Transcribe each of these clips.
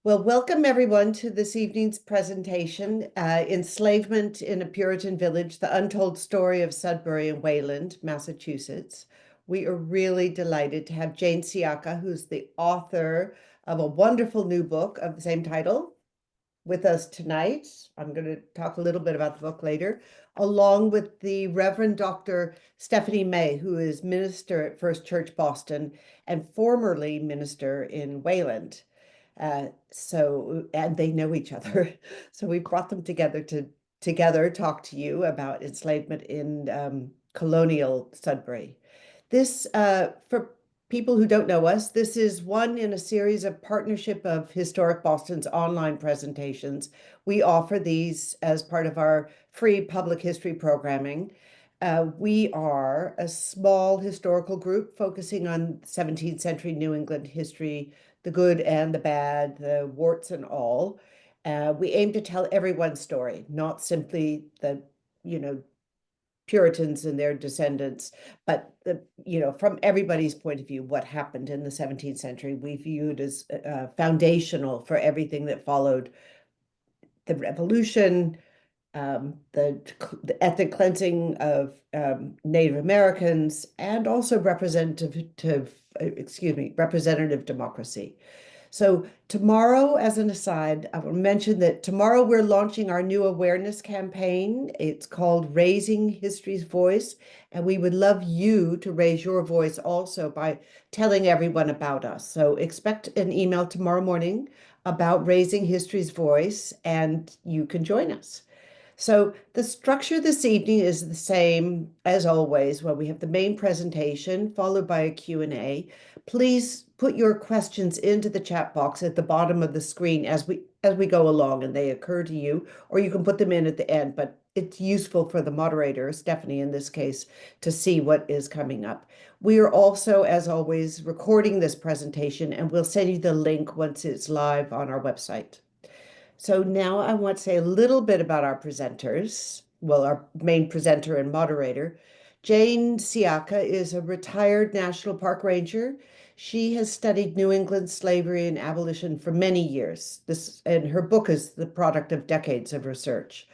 Well, welcome everyone to this evening's presentation, Enslavement in a Puritan Village, the Untold Story of Sudbury and Wayland, Massachusetts. We are really delighted to have Jane Sciacca, who's the author of a wonderful new book of the same title, with us tonight. I'm going to talk a little bit about the book later, along with the Reverend Dr. Stephanie May, who is minister at First Church Boston and formerly minister in Wayland. And they know each other. So we brought them together to talk to you about enslavement in colonial Sudbury. This, for people who don't know us, this is one in a series of partnership of Historic Boston's online presentations. We offer these as part of our free public history programming. We are a small historical group focusing on 17th century New England history, the good and the bad, the warts and all. We aim to tell everyone's story, not simply the, Puritans and their descendants, but from everybody's point of view, what happened in the 17th century, we viewed as foundational for everything that followed the Revolution, the ethnic cleansing of Native Americans, and also representative democracy. So tomorrow, as an aside, I will mention that tomorrow we're launching our new awareness campaign. It's called Raising History's Voice, and we would love you to raise your voice also by telling everyone about us. So expect an email tomorrow morning about raising history's voice, and you can join us. So the structure this evening is the same as always, where we have the main presentation followed by a Q&A. Please put your questions into the chat box at the bottom of the screen as we go along and they occur to you, or you can put them in at the end, but it's useful for the moderator, Stephanie in this case, to see what is coming up. We are also, as always, recording this presentation and we'll send you the link once it's live on our website. So now I want to say a little bit about our presenters. Well, our main presenter and moderator. Jane Sciacca is a retired National Park Ranger. She has studied New England slavery and abolition for many years. And her book is the product of decades of research.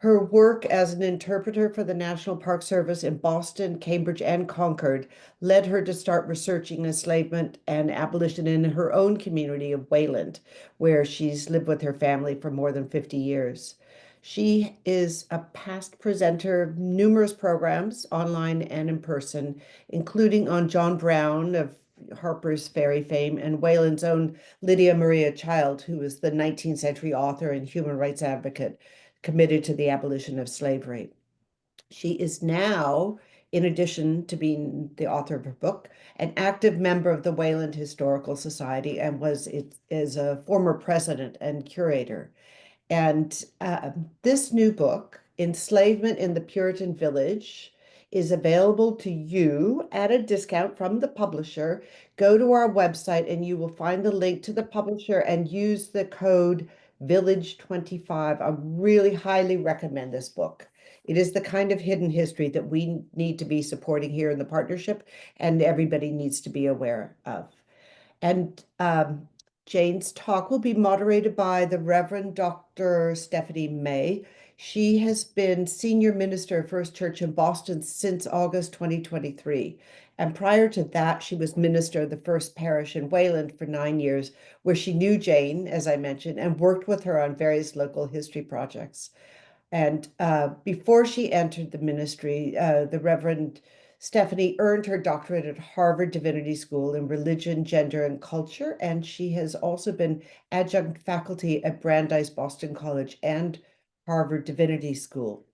Her work as an interpreter for the National Park Service in Boston, Cambridge, and Concord led her to start researching enslavement and abolition in her own community of Wayland, where she's lived with her family for more than 50 years. She is a past presenter of numerous programs, online and in person, including on John Brown of Harper's Ferry fame and Wayland's own Lydia Maria Child, who is the 19th century author and human rights advocate committed to the abolition of slavery. She is now, in addition to being the author of her book, an active member of the Wayland Historical Society and is a former president and curator. And this new book, Enslavement in the Puritan Village, is available to you at a discount from the publisher. Go to our website and you will find the link to the publisher and use the code Village25. I really highly recommend this book. It is the kind of hidden history that we need to be supporting here in the partnership and everybody needs to be aware of. And Jane's talk will be moderated by the Reverend Dr. Stephanie May. She has been senior minister of First Church in Boston since August 2023. And prior to that, she was minister of the First Parish in Wayland for 9 years, where she knew Jane, as I mentioned, and worked with her on various local history projects. And before she entered the ministry, the Reverend Stephanie earned her doctorate at Harvard Divinity School in religion, gender, and culture. And she has also been adjunct faculty at Brandeis Boston College and Harvard Divinity School.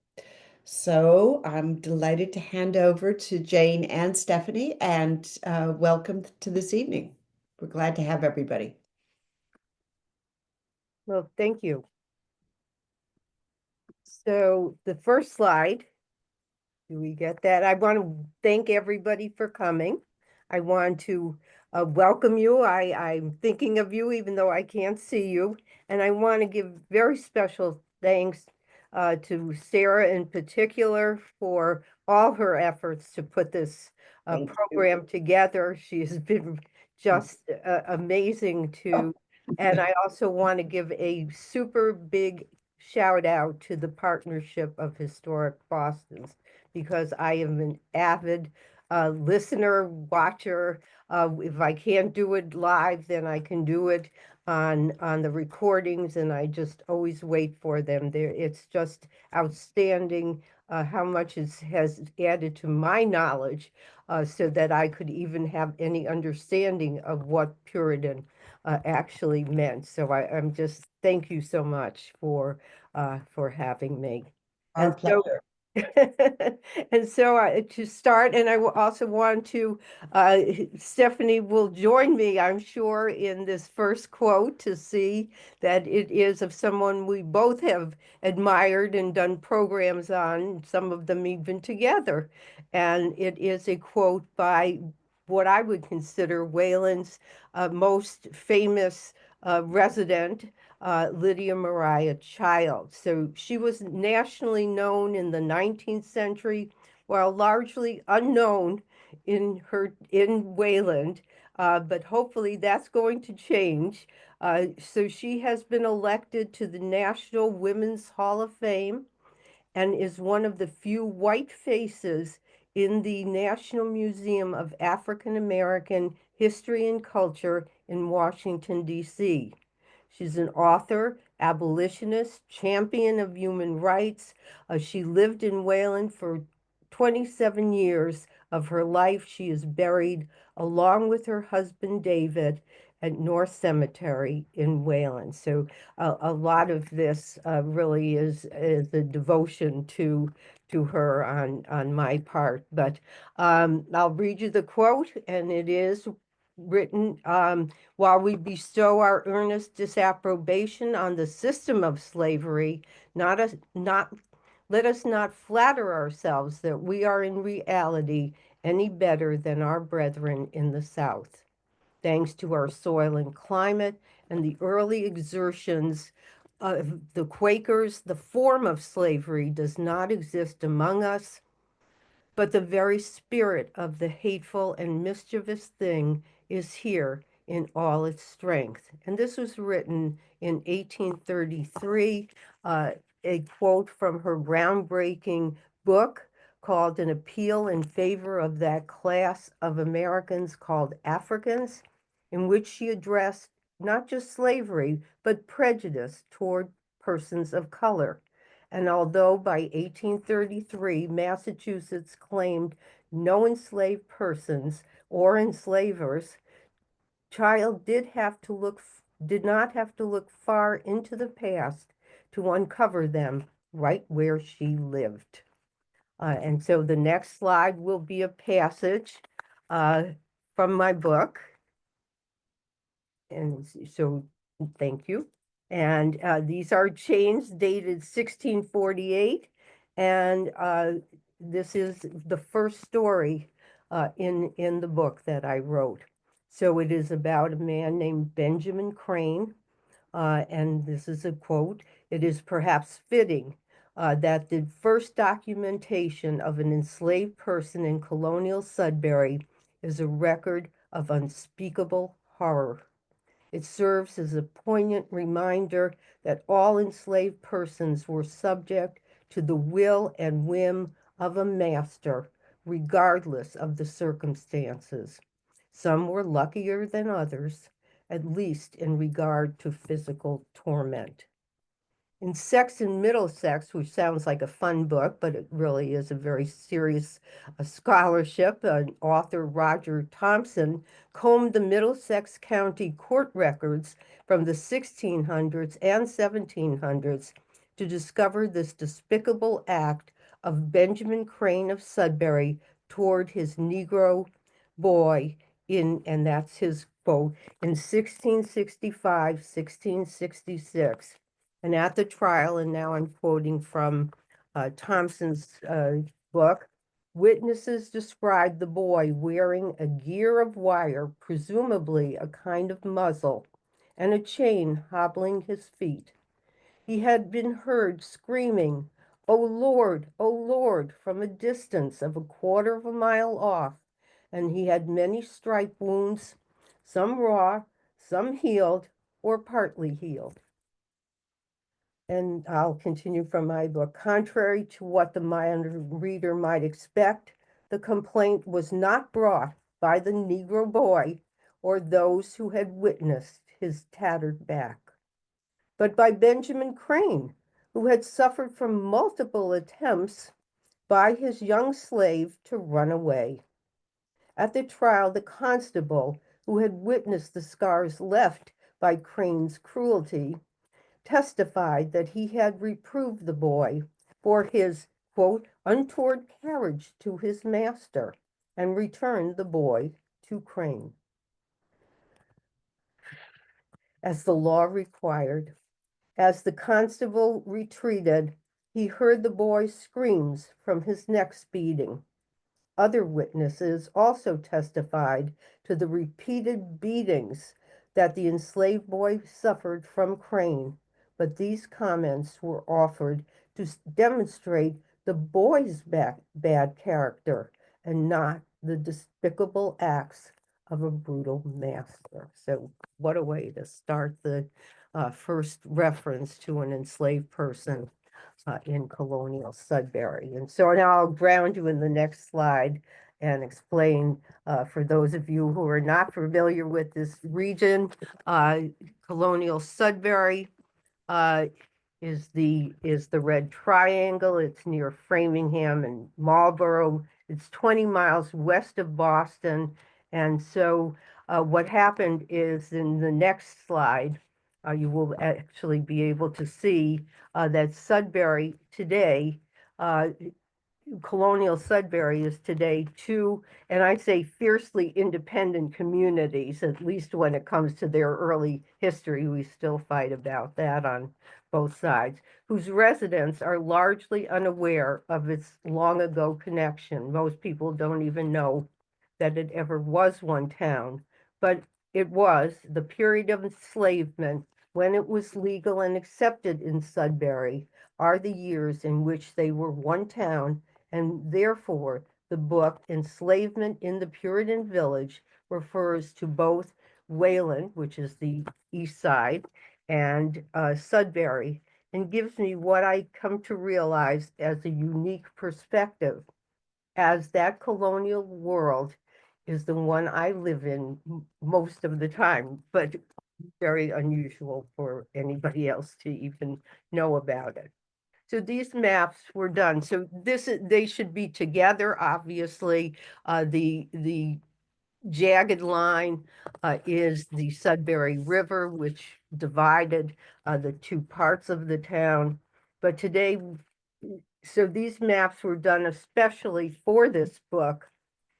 So I'm delighted to hand over to Jane and Stephanie and welcome to this evening. We're glad to have everybody. Well, thank you. So the first slide, do we get that? I want to thank everybody for coming. I want to welcome you. I'm thinking of you, even though I can't see you. And I want to give very special thanks to Sarah in particular for all her efforts to put this program together. She has been just amazing to And I also want to give a super big shout out to the Partnership of Historic Bostons because I am an avid listener, watcher. If I can't do it live, then I can do it on the recordings, and I just always wait for them. There, it's just outstanding how much has added to my knowledge, so that I could even have any understanding of what Puritan actually meant. So I'm just thank you so much for having me. Our And so pleasure. and so to start, and I will also want to, uh, Stephanie will join me, I'm sure, in this first quote to see that it is of someone we both have admired and done programs on, some of them even together. And it is a quote by what I would consider Wayland's most famous resident, Lydia Maria Child. So she was nationally known in the 19th century, while largely unknown in Wayland. But hopefully that's going to change. So she has been elected to the National Women's Hall of Fame and is one of the few white faces in the National Museum of African American History and Culture in Washington, D.C. She's an author, abolitionist, champion of human rights. She lived in Wayland for 27 years of her life. She is buried along with her husband David at North Cemetery in Wayland. So a lot of this really is a devotion to her on my part. But I'll read you the quote, and it is written, while we bestow our earnest disapprobation on the system of slavery, not let us not flatter ourselves that we are in reality any better than our brethren in the South. Thanks to our soil and climate and the early exertions of the Quakers, the form of slavery does not exist among us, but the very spirit of the hateful and mischievous thing is here in all its strength. And this was written in 1833, a quote from her groundbreaking book called An Appeal in Favor of That Class of Americans Called Africans, in which she addressed not just slavery, but prejudice toward persons of color. And although by 1833 Massachusetts claimed no enslaved persons or enslavers, Child did not have to look far into the past to uncover them right where she lived. And so the next slide will be a passage uh, from my book. And so thank you. And these are chains dated 1648. And this is the first story in the book that I wrote. So it is about a man named Benjamin Crane. And this is a quote: "It is perhaps fitting that the first documentation of an enslaved person in colonial Sudbury is a record of unspeakable horror. It serves as a poignant reminder that all enslaved persons were subject to the will and whim of a master, regardless of the circumstances. Some were luckier than others, at least in regard to physical torment." In Sex in Middlesex, which sounds like a fun book, but it really is a very serious scholarship, author Roger Thompson combed the Middlesex County court records from the 1600s and 1700s to discover this despicable act of Benjamin Crane of Sudbury toward his Negro boy and that's his quote, in 1665, 1666. And at the trial, and now I'm quoting from Thompson's book, witnesses described the boy wearing a gear of wire, presumably a kind of muzzle, and a chain hobbling his feet. He had been heard screaming, O Lord," from a distance of a quarter of a mile off, and he had many stripe wounds, some raw, some healed, or partly healed. And I'll continue from my book. Contrary to what the mind reader might expect, the complaint was not brought by the Negro boy or those who had witnessed his tattered back, but by Benjamin Crane, who had suffered from multiple attempts by his young slave to run away. At the trial, the constable, who had witnessed the scars left by Crane's cruelty, testified that he had reproved the boy for his, quote, untoward carriage to his master and returned the boy to Crane. As the law required, as the constable retreated, he heard the boy's screams from his next beating. Other witnesses also testified to the repeated beatings that the enslaved boy suffered from Crane, but these comments were offered to demonstrate the boy's bad character and not the despicable acts of a brutal master. So what a way to start the first reference to an enslaved person in colonial Sudbury. And so now I'll ground you in the next slide and explain for those of you who are not familiar with this region, colonial Sudbury uh, is the red triangle. It's near Framingham and Marlborough. It's 20 miles west of Boston. And so what happened is in the next slide, you will actually be able to see that Sudbury today, colonial Sudbury is today two, and I say fiercely independent communities, at least when it comes to their early history. We still fight about that on both sides, whose residents are largely unaware of its long ago connection. Most people don't even know that it ever was one town, but it was the period of enslavement when it was legal and accepted in Sudbury are the years in which they were one town, and therefore the book Enslavement in the Puritan Village refers to both Wayland, which is the east side, and Sudbury, and gives me what I come to realize as a unique perspective, as that colonial world is the one I live in most of the time, but very unusual for anybody else to even know about it. So these maps were done. So they should be together, obviously. The jagged line is the Sudbury River, which divided the two parts of the town. But today, so these maps were done especially for this book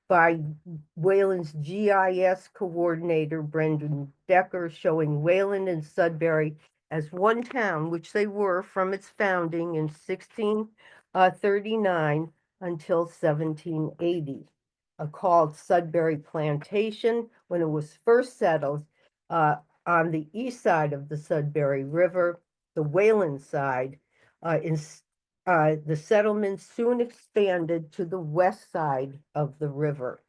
by Wayland's GIS coordinator, Brendan Decker, showing Wayland and Sudbury as one town, which they were from its founding in 1639 until 1780. Called Sudbury Plantation when it was first settled on the east side of the Sudbury River, the Wayland side. The settlement soon expanded to the west side of the river.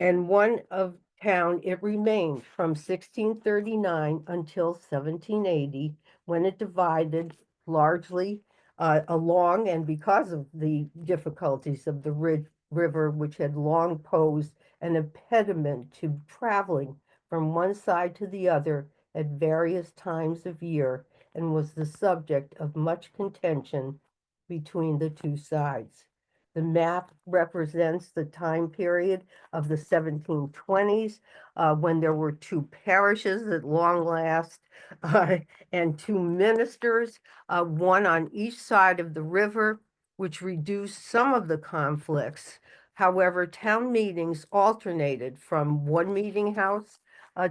And one of town it remained from 1639 until 1780, when it divided largely along, and because of the difficulties of the river, which had long posed an impediment to traveling from one side to the other at various times of year, and was the subject of much contention between the two sides. The map represents the time period of the 1720s, when there were two parishes at long last, and two ministers, one on each side of the river, which reduced some of the conflicts. However, town meetings alternated from one meeting house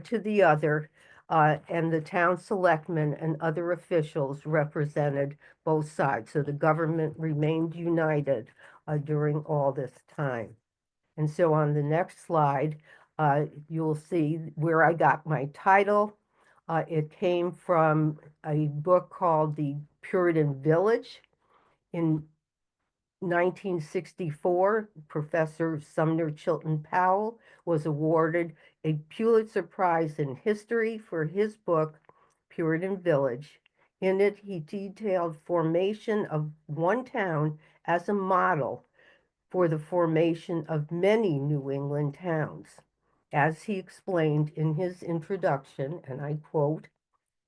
to the other, and the town selectmen and other officials represented both sides. So the government remained united during all this time. And so on the next slide, you'll see where I got my title. It came from a book called The Puritan Village. In 1964, Professor Sumner Chilton Powell was awarded a Pulitzer Prize in history for his book, Puritan Village. In it, he detailed formation of one town as a model for the formation of many New England towns. As he explained in his introduction, and I quote,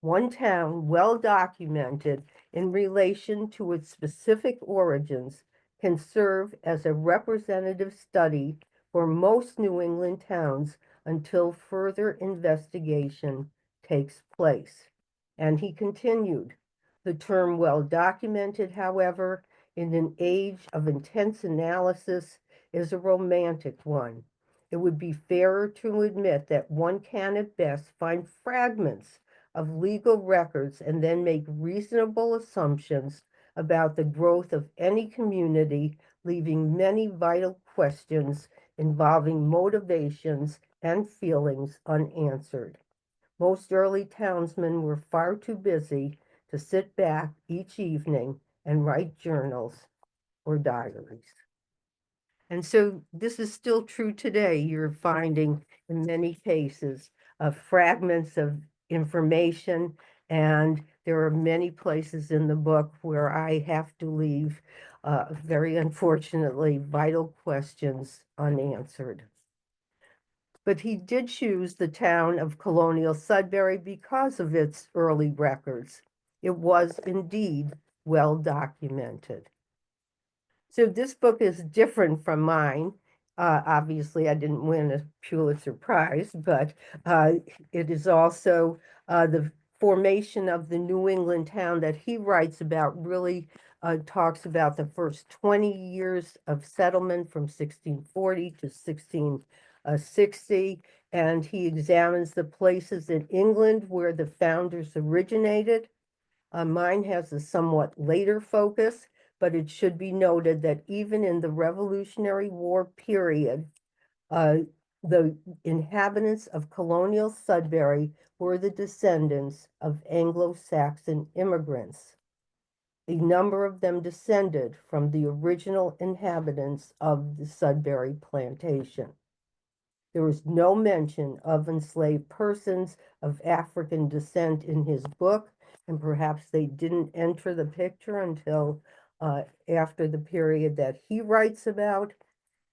one town well documented in relation to its specific origins can serve as a representative study for most New England towns until further investigation takes place. And he continued, the term well documented, however, in an age of intense analysis is a romantic one. It would be fairer to admit that one can at best find fragments of legal records and then make reasonable assumptions about the growth of any community, leaving many vital questions involving motivations and feelings unanswered. Most early townsmen were far too busy to sit back each evening and write journals or diaries. And so this is still true today. You're finding in many cases fragments of information, and there are many places in the book where I have to leave, very unfortunately, vital questions unanswered. But he did choose the town of colonial Sudbury because of its early records. It was indeed well documented. So this book is different from mine. Obviously, I didn't win a Pulitzer Prize, but it is also the formation of the New England town that he writes about, really talks about the first 20 years of settlement from 1640 to 1660, and he examines the places in England where the founders originated. Mine has a somewhat later focus, but it should be noted that even in the Revolutionary War period, the inhabitants of colonial Sudbury were the descendants of Anglo-Saxon immigrants. A number of them descended from the original inhabitants of the Sudbury plantation. There is no mention of enslaved persons of African descent in his book, and perhaps they didn't enter the picture until after the period that he writes about.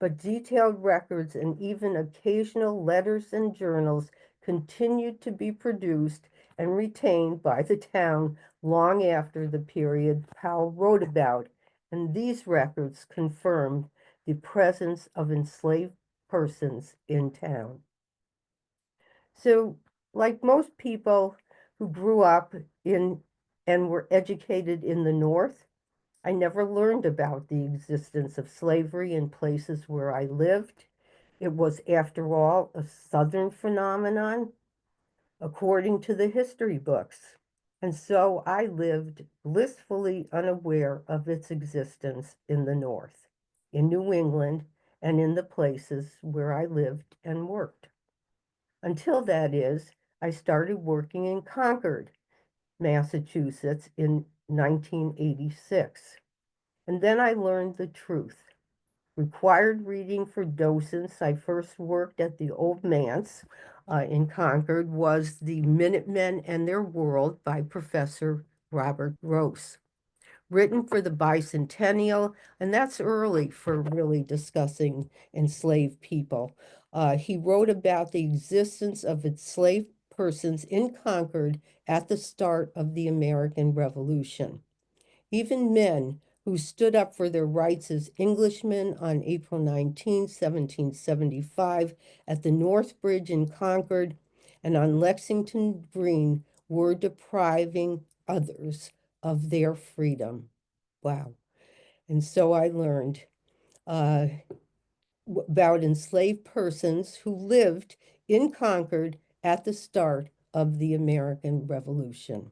But detailed records and even occasional letters and journals continued to be produced and retained by the town long after the period Powell wrote about, and these records confirmed the presence of enslaved persons in town. So, like most people who grew up in and were educated in the North, I never learned about the existence of slavery in places where I lived. It was, after all, a Southern phenomenon, according to the history books. And so I lived blissfully unaware of its existence in the North, in New England, and in the places where I lived and worked. Until, that is, I started working in Concord, Massachusetts in 1986. And then I learned the truth. Required reading for docents. I first worked at the Old Manse in Concord was The Minutemen and Their World by Professor Robert Gross, written for the bicentennial, and that's early for really discussing enslaved people. He wrote about the existence of enslaved persons in Concord at the start of the American Revolution. Even men who stood up for their rights as Englishmen on April 19, 1775, at the North Bridge in Concord and on Lexington Green were depriving others of their freedom. Wow. And so I learned about enslaved persons who lived in Concord at the start of the American Revolution.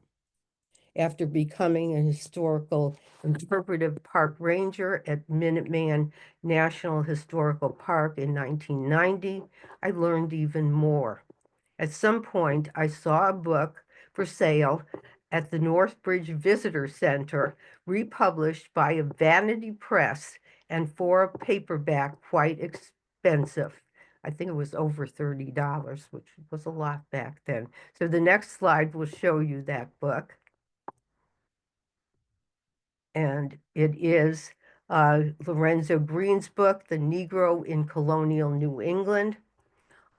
After becoming a historical interpretive park ranger at Minuteman National Historical Park in 1990, I learned even more. At some point, I saw a book for sale at the Northbridge Visitor Center, republished by a vanity press and for a paperback quite expensive. I think it was over $30, which was a lot back then. So the next slide will show you that book. And it is Lorenzo Green's book, The Negro in Colonial New England.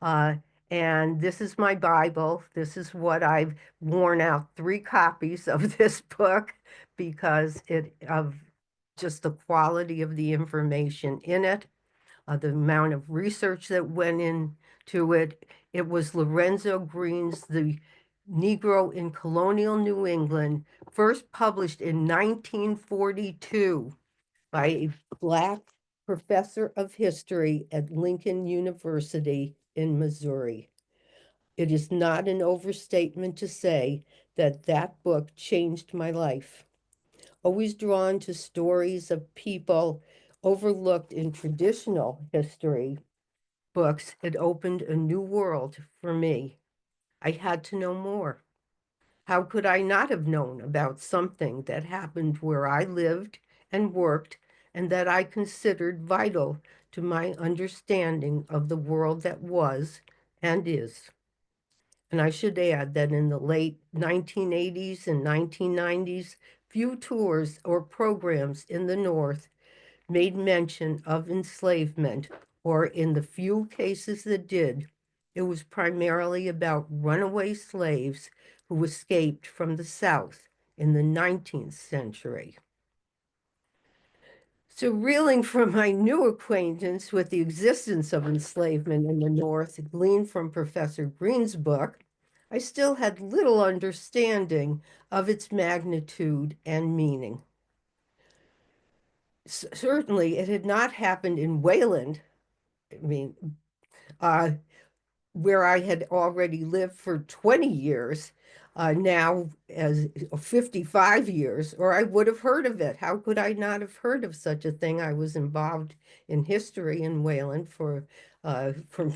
Uh, and this is my Bible. This is what I've worn out 3 copies of this book because of just the quality of the information in it, the amount of research that went into it. It was Lorenzo Green's The Negro in Colonial New England, first published in 1942 by a Black professor of history at Lincoln University in Missouri. It is not an overstatement to say that that book changed my life. Always drawn to stories of people overlooked in traditional history books, it opened a new world for me. I had to know more. How could I not have known about something that happened where I lived and worked and that I considered vital to my understanding of the world that was and is? And I should add that in the late 1980s and 1990s, few tours or programs in the North made mention of enslavement, or in the few cases that did, it was primarily about runaway slaves who escaped from the South in the 19th century. So, reeling from my new acquaintance with the existence of enslavement in the North, gleaned from Professor Green's book, I still had little understanding of its magnitude and meaning. Certainly, it had not happened in Wayland. I mean, uh, where I had already lived for 20 years, now as 55 years, or I would have heard of it. How could I not have heard of such a thing? I was involved in history in Wayland for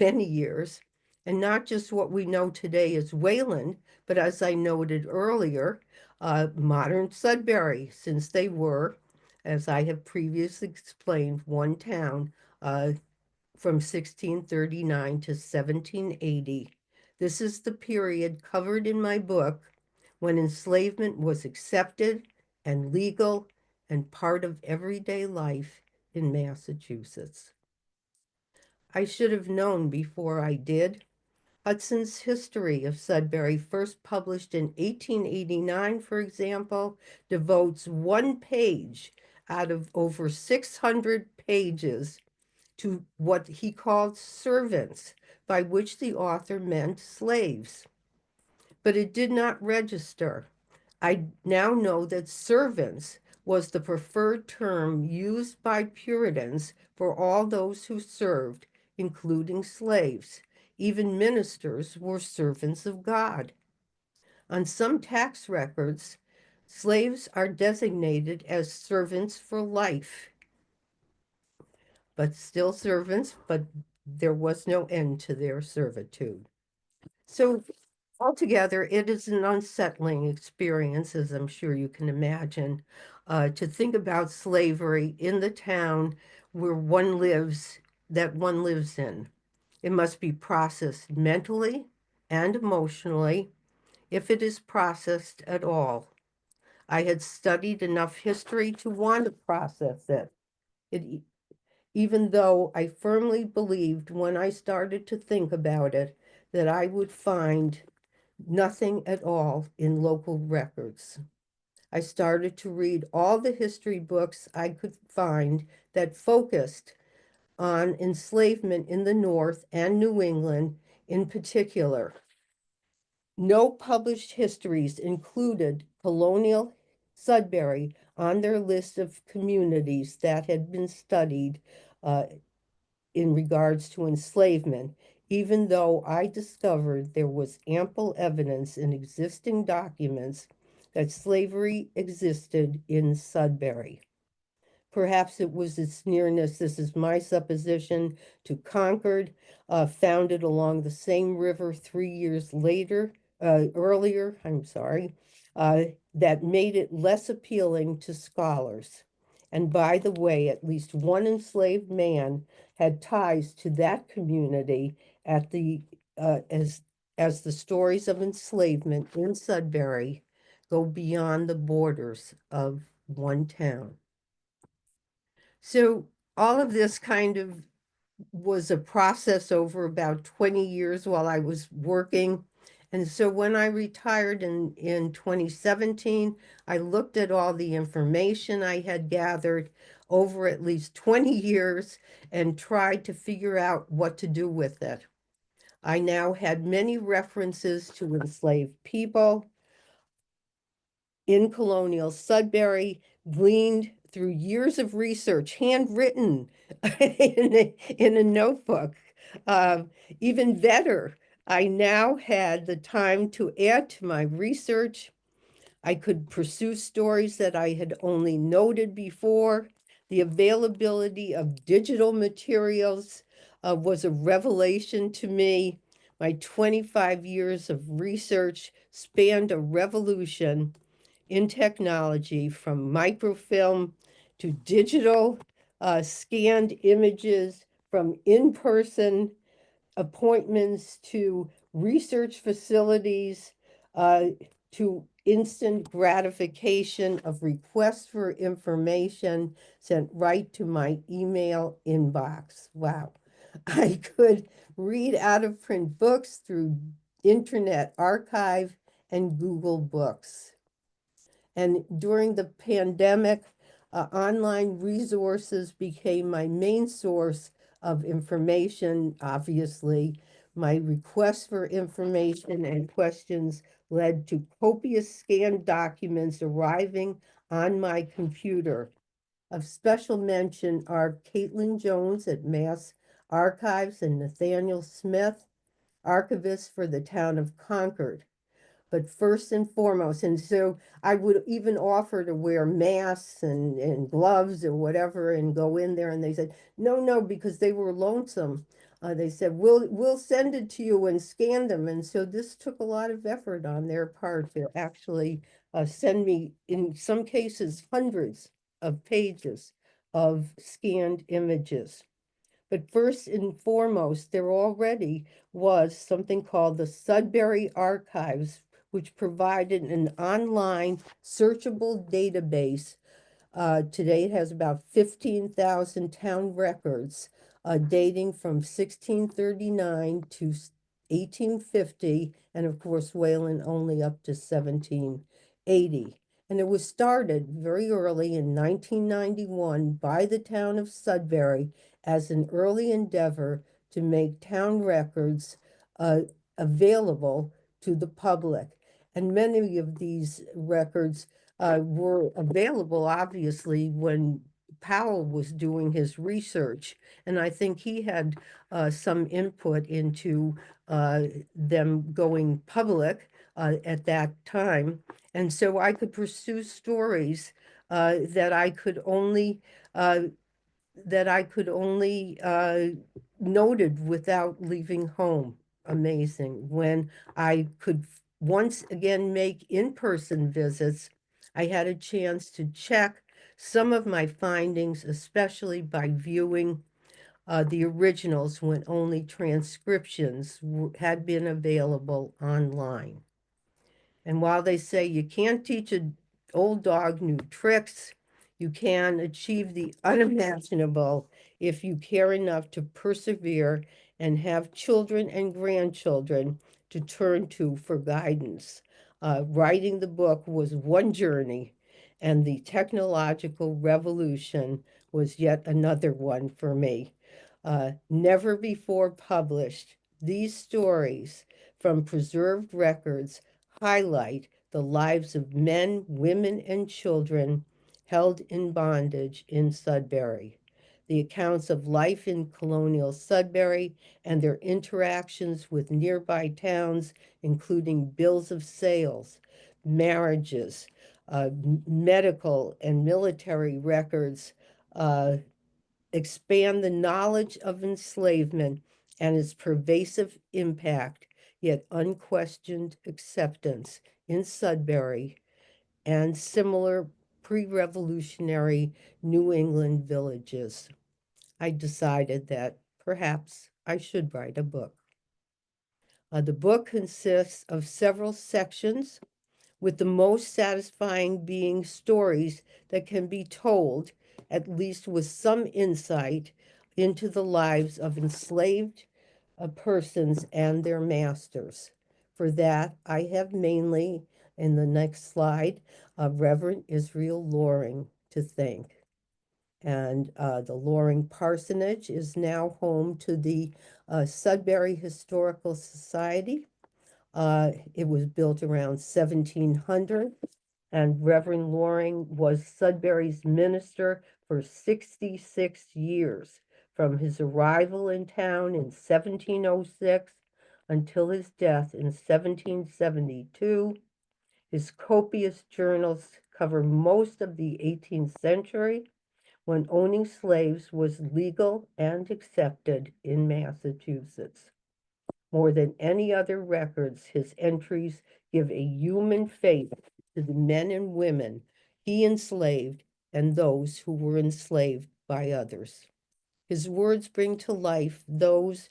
many years, and not just what we know today as Wayland, but as I noted earlier, modern Sudbury, since they were, as I have previously explained, one town from 1639 to 1780. This is the period covered in my book when enslavement was accepted and legal and part of everyday life in Massachusetts. I should have known before I did. Hudson's History of Sudbury, first published in 1889, for example, devotes 1 page out of over 600 pages to what he called servants, by which the author meant slaves. But it did not register. I now know that servants was the preferred term used by Puritans for all those who served, including slaves. Even ministers were servants of God. On some tax records, slaves are designated as servants for life, but still servants, but there was no end to their servitude. So altogether, it is an unsettling experience, as I'm sure you can imagine, to think about slavery in the town where one lives in. It must be processed mentally and emotionally, if it is processed at all. I had studied enough history to want to process it. It Even though I firmly believed when I started to think about it that I would find nothing at all in local records. I started to read all the history books I could find that focused on enslavement in the North and New England in particular. No published histories included colonial Sudbury on their list of communities that had been studied uh, in regards to enslavement, even though I discovered there was ample evidence in existing documents that slavery existed in Sudbury. Perhaps it was its nearness, this is my supposition, to Concord, founded along the same river 3 years earlier, that made it less appealing to scholars. And by the way, at least one enslaved man had ties to that community at the as the stories of enslavement in Sudbury go beyond the borders of one town. So all of this kind of was a process over about 20 years while I was working. And so when I retired in 2017, I looked at all the information I had gathered over at least 20 years and tried to figure out what to do with it. I now had many references to enslaved people in colonial Sudbury, gleaned through years of research, handwritten in a notebook. Um, Even better, I now had the time to add to my research. I could pursue stories that I had only noted before. The availability of digital materials was a revelation to me. My 25 years of research spanned a revolution in technology, from microfilm to digital scanned images, from in-person appointments to research facilities, uh, to instant gratification of requests for information sent right to my email inbox. Wow. I could read out of print books through Internet Archive and Google Books. And during the pandemic, online resources became my main source of information. Obviously, my requests for information and questions led to copious scanned documents arriving on my computer. Of special mention are Caitlin Jones at Mass Archives and Nathaniel Smith, archivist for the town of Concord. But first and foremost, and so I would even offer to wear masks and gloves or whatever and go in there, and they said, no, no, because they were lonesome. They said, we'll send it to you and scan them. And so this took a lot of effort on their part to actually send me, in some cases, hundreds of pages of scanned images. But first and foremost, there already was something called the Sudbury Archives, which provided an online searchable database. Today it has about 15,000 town records dating from 1639 to 1850, and of course, Wayland only up to 1780. And it was started very early in 1991 by the town of Sudbury as an early endeavor to make town records available to the public. And many of these records were available, obviously, when Powell was doing his research. And I think he had some input into them going public at that time. And so I could pursue stories that I could only noted without leaving home. Amazing. When I could once again make in-person visits, I had a chance to check some of my findings, especially by viewing the originals when only transcriptions had been available online. And while they say you can't teach an old dog new tricks, you can achieve the unimaginable if you care enough to persevere and have children and grandchildren to turn to for guidance. Writing the book was one journey, and the technological revolution was yet another one for me. Never before published, these stories from preserved records highlight the lives of men, women, and children held in bondage in Sudbury. The accounts of life in colonial Sudbury and their interactions with nearby towns, including bills of sales, marriages, medical and military records, uh, expand the knowledge of enslavement and its pervasive impact, yet unquestioned acceptance in Sudbury and similar pre-revolutionary New England villages. I decided that perhaps I should write a book. The book consists of several sections, with the most satisfying being stories that can be told, at least with some insight, into the lives of enslaved persons and their masters. For that, I have mainly, in the next slide, Reverend Israel Loring to thank. And the Loring Parsonage is now home to the Sudbury Historical Society. It was built around 1700, and Reverend Loring was Sudbury's minister for 66 years, from his arrival in town in 1706 until his death in 1772. His copious journals cover most of the 18th century, when owning slaves was legal and accepted in Massachusetts. More than any other records, his entries give a human face to the men and women he enslaved and those who were enslaved by others. His words bring to life those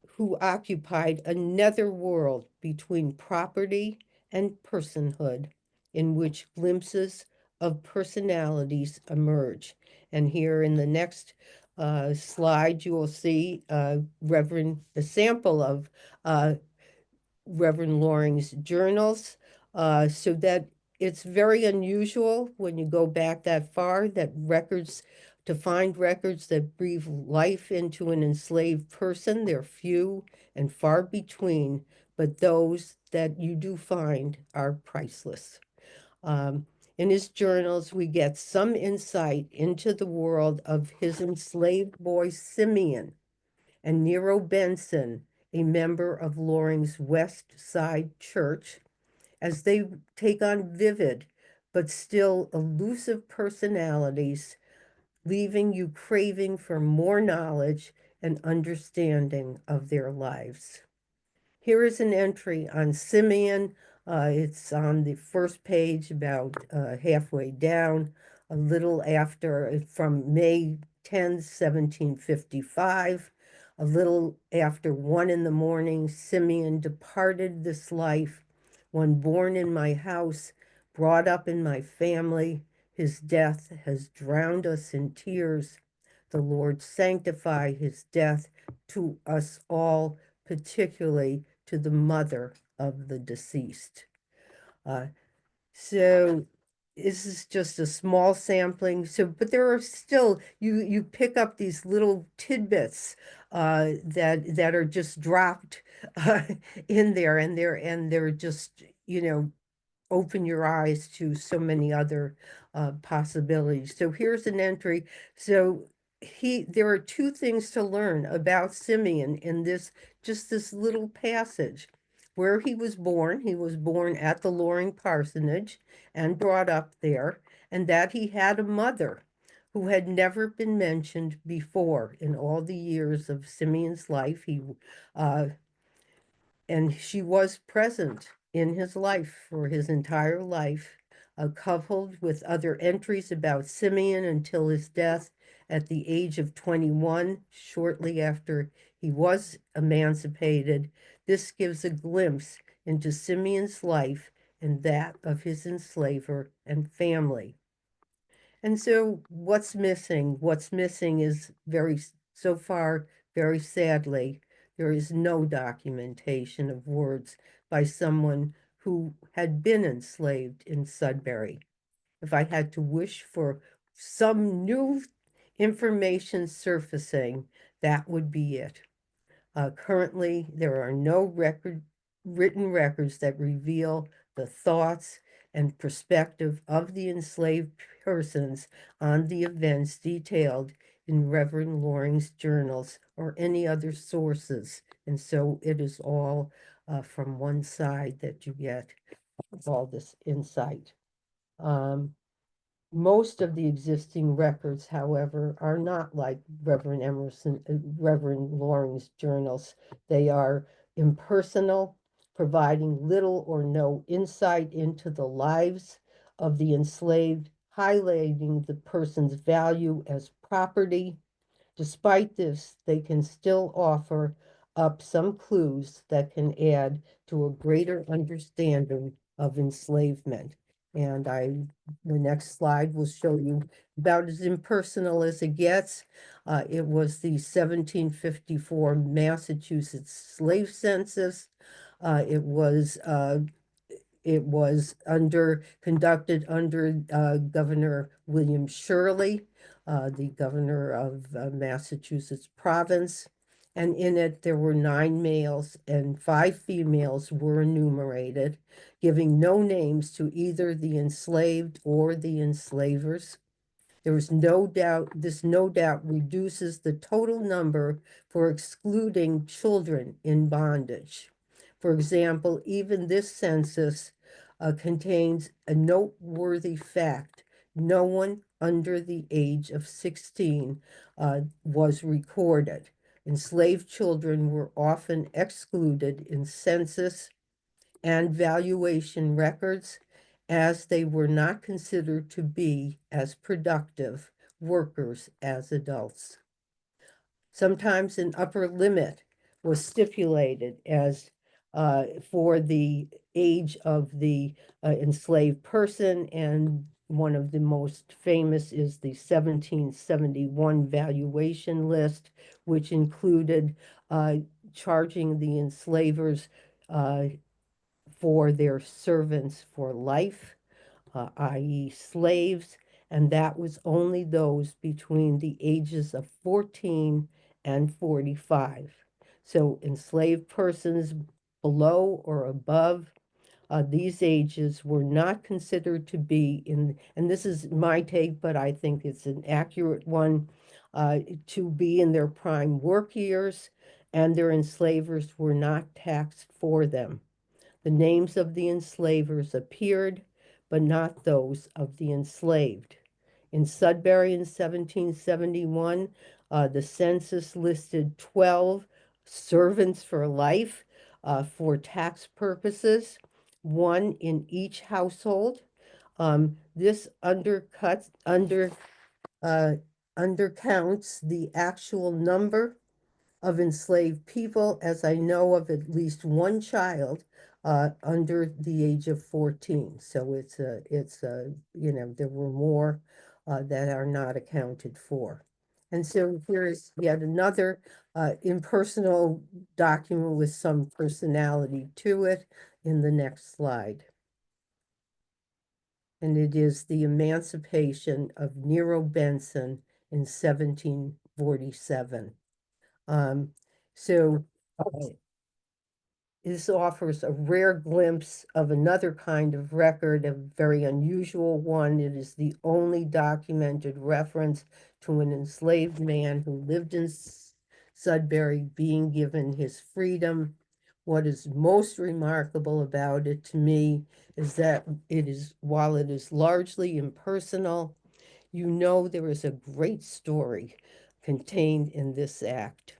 who occupied a nether world between property and personhood, in which glimpses of personalities emerge. And here in the next slide, you will see a sample of Reverend Loring's journals, so that it's very unusual when you go back that far that to find records that breathe life into an enslaved person. They're few and far between, but those that you do find are priceless. In his journals, we get some insight into the world of his enslaved boy Simeon and Nero Benson, a member of Loring's West Side Church, as they take on vivid but still elusive personalities, leaving you craving for more knowledge and understanding of their lives. Here is an entry on Simeon. It's on the first page, about halfway down, a little after, from May 10, 1755. A little after 1 in the morning, Simeon departed this life. One born in my house, brought up in my family, his death has drowned us in tears. The Lord sanctify his death to us all, particularly to the mother of the deceased. Uh, so this is just a small sampling. So, but there are still, you pick up these little tidbits that are just dropped in there, and they're just, open your eyes to so many other possibilities. So here's an entry. So there are two things to learn about Simeon in this little passage. Where he was born at the Loring Parsonage and brought up there, and that he had a mother who had never been mentioned before in all the years of Simeon's life. And she was present in his life for his entire life, coupled with other entries about Simeon until his death at the age of 21, shortly after he was emancipated. This gives a glimpse into Simeon's life and that of his enslaver and family. And so what's missing? What's missing is so far, very sadly, there is no documentation of words by someone who had been enslaved in Sudbury. If I had to wish for some new information surfacing, that would be it. Currently, there are no written records that reveal the thoughts and perspective of the enslaved persons on the events detailed in Reverend Loring's journals or any other sources. And so it is all from one side that you get all this insight. Most of the existing records, however, are not like Reverend Loring's journals. They are impersonal, providing little or no insight into the lives of the enslaved highlighting the person's value as property. Despite this, they can still offer up some clues that can add to a greater understanding of enslavement. And the next slide will show you about as impersonal as it gets. It was the 1754 Massachusetts slave census. It was conducted under Governor William Shirley, the governor of Massachusetts province. And in it, there were 9 males and 5 females were enumerated, giving no names to either the enslaved or the enslavers. There is no doubt, this no doubt reduces the total number for excluding children in bondage. For example, even this census contains a noteworthy fact. No one under the age of 16 was recorded. Enslaved children were often excluded in census and valuation records as they were not considered to be as productive workers as adults. Sometimes an upper limit was stipulated as for the age of the enslaved person, and one of the most famous is the 1771 valuation list, which included charging the enslavers for their servants for life, i.e., slaves, and that was only those between the ages of 14 and 45. So enslaved persons below or above these ages were not considered to be in, and this is my take, but I think it's an accurate one, to be in their prime work years, and their enslavers were not taxed for them. The names of the enslavers appeared, but not those of the enslaved. In Sudbury in 1771, the census listed 12 servants for life for tax purposes, one in each household. This undercounts the actual number of enslaved people, as I know of at least one child under the age of 14. So there were more that are not accounted for. And so here's yet another impersonal document with some personality to it in the next slide. And it is the emancipation of Nero Benson in 1747. So this offers a rare glimpse of another kind of record, a very unusual one. It is the only documented reference to an enslaved man who lived in Sudbury being given his freedom. What is most remarkable about it to me is that while it is largely impersonal, there is a great story contained in this act.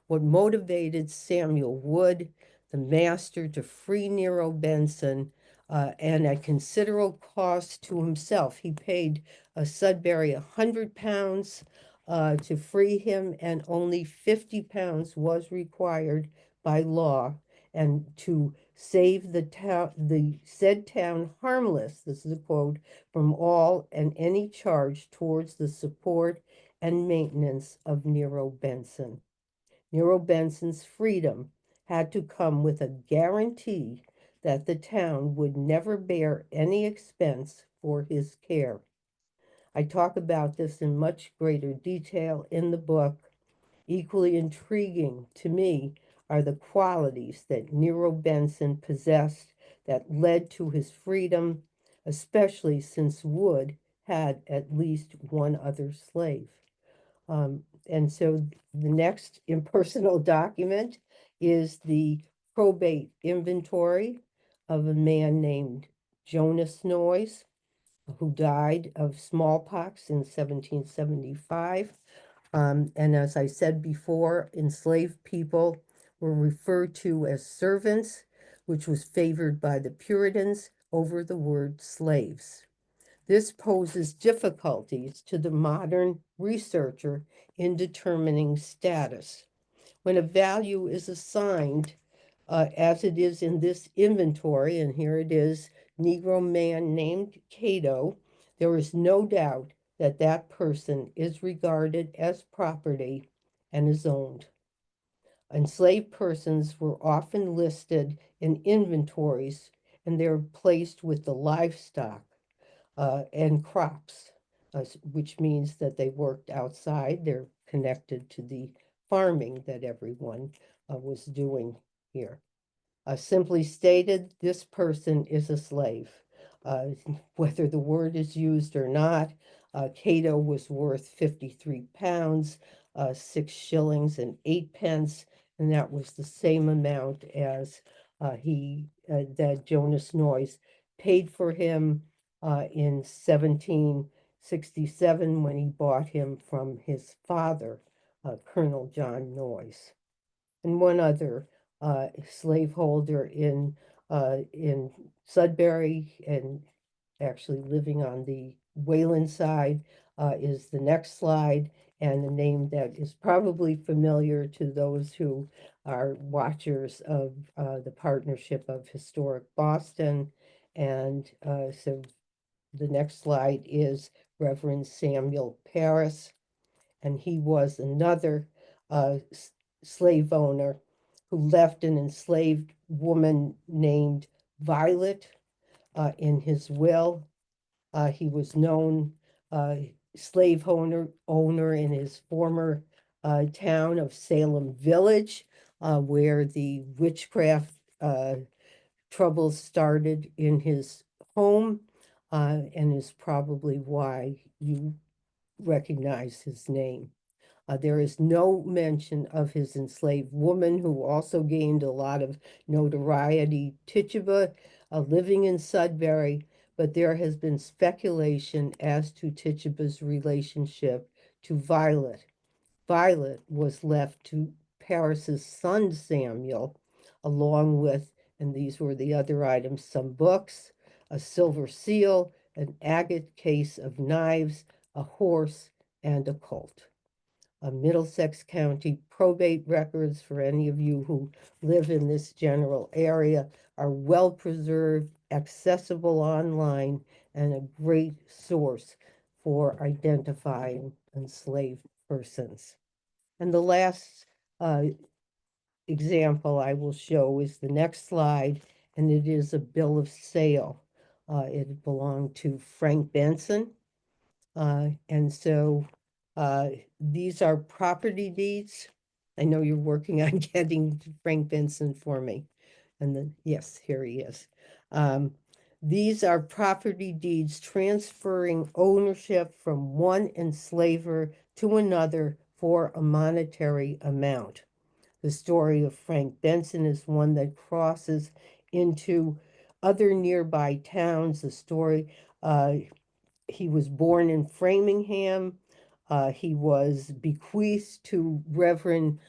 What motivated Samuel Wood, the master, to free Nero Benson, and at considerable cost to himself. He paid Sudbury £100 to free him, and only £50 was required by law, and to save the said town harmless, this is a quote, from all and any charge towards the support and maintenance of Nero Benson. Nero Benson's freedom had to come with a guarantee that the town would never bear any expense for his care. I talk about this in much greater detail in the book. Equally intriguing to me are the qualities that Nero Benson possessed that led to his freedom, especially since Wood had at least one other slave. And so the next impersonal document is the probate inventory of a man named Jonas Noyes, who died of smallpox in 1775. And as I said before, enslaved people were referred to as servants, which was favored by the Puritans over the word slaves. This poses difficulties to the modern researcher in determining status. When a value is assigned, as it is in this inventory, and here it is, Negro man named Cato, there is no doubt that that person is regarded as property and is owned. Enslaved persons were often listed in inventories, and they're placed with the livestock and crops, which means that they worked outside. They're connected to the farming that everyone was doing here. Simply stated, this person is a slave. Whether the word is used or not, Cato was worth 53 pounds, 6 shillings and 8 pence, and that was the same amount as that Jonas Noyes paid for him in 1767 when he bought him from his father, Colonel John Noyes. And one other slaveholder in Sudbury and actually living on the Wayland side is the next slide, and the name that is probably familiar to those who are watchers of the Partnership of Historic Boston. And so the next slide is Reverend Samuel Parris, and he was another slave owner who left an enslaved woman named Violet in his will. He was known slave owner in his former town of Salem Village, where the witchcraft troubles started in his home, and is probably why you recognize his name. There is no mention of his enslaved woman, who also gained a lot of notoriety, Tituba, living in Sudbury, but there has been speculation as to Tituba's relationship to Violet. Violet was left to Paris's son Samuel, along with, and these were the other items, some books, a silver seal, an agate case of knives, a horse, and a colt. Middlesex County probate records, for any of you who live in this general area, are well preserved, accessible online, and a great source for identifying enslaved persons. And the last example I will show is the next slide, and it is a bill of sale. It belonged to Frank Benson. And so these are property deeds. I know you're working on getting Frank Benson for me. And then, yes, here he is. These are property deeds transferring ownership from one enslaver to another for a monetary amount. The story of Frank Benson is one that crosses into other nearby towns. The story, he was born in Framingham. He was bequeathed to Reverend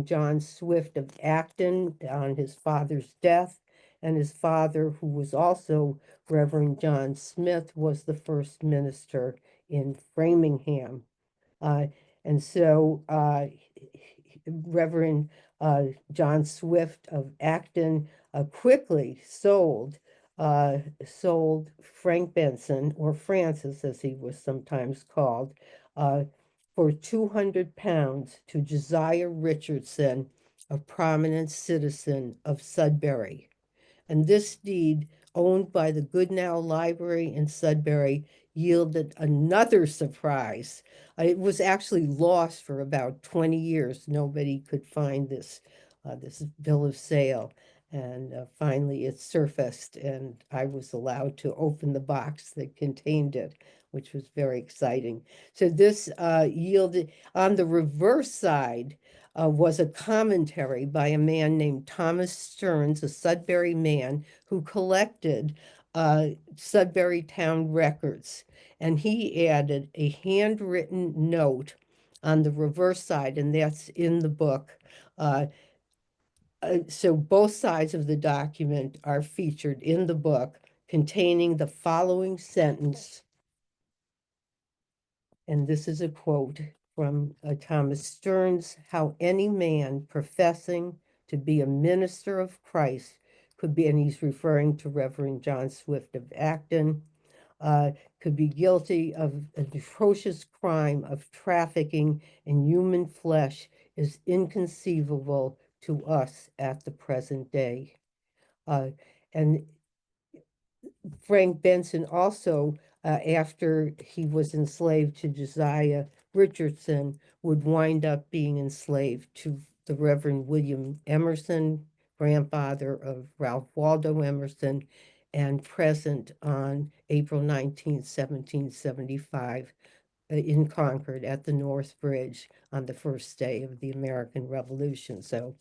John Swift of Acton on his father's death, and his father, who was also Reverend John Smith, was the first minister in Framingham. And so Reverend John Swift of Acton quickly sold Frank Benson, or Francis as he was sometimes called, for 200 pounds to Josiah Richardson, a prominent citizen of Sudbury. And this deed, owned by the Goodnow Library in Sudbury, yielded another surprise. It was actually lost for about 20 years. Nobody could find this bill of sale. And finally it surfaced, and I was allowed to open the box that contained it, which was very exciting. So this yielded, on the reverse side, was a commentary by a man named Thomas Stearns, a Sudbury man who collected Sudbury town records. And he added a handwritten note on the reverse side, and that's in the book. So both sides of the document are featured in the book, containing the following sentence. And this is a quote from Thomas Stearns: "How any man professing to be a minister of Christ could be," and he's referring to Reverend John Swift of Acton, could be guilty of an atrocious crime of trafficking in human flesh is inconceivable to us at the present day. And Frank Benson also, after he was enslaved to Josiah Richardson, would wind up being enslaved to the Reverend William Emerson, grandfather of Ralph Waldo Emerson, and present on April 19th, 1775, in Concord at the North Bridge on the first day of the American Revolution. So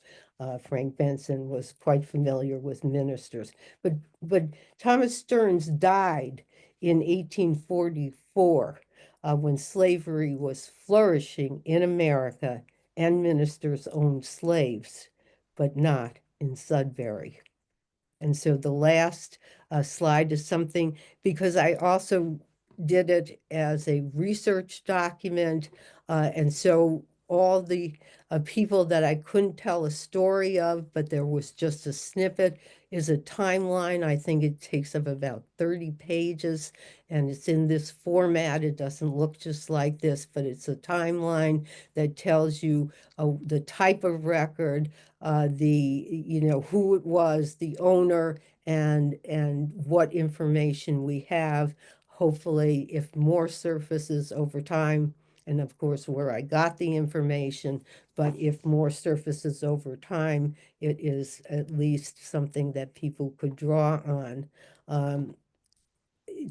Frank Benson was quite familiar with ministers. But Thomas Stearns died in 1844 when slavery was flourishing in America and ministers owned slaves, but not in Sudbury. And so the last slide is something, because I also did it as a research document. And so all the people that I couldn't tell a story of, but there was just a snippet, is a timeline. I think it takes up about 30 pages, and it's in this format. It doesn't look just like this, but it's a timeline that tells you the type of record, who it was, the owner, and what information we have. Hopefully, if more surfaces over time, and of course where I got the information, but if more surfaces over time, it is at least something that people could draw on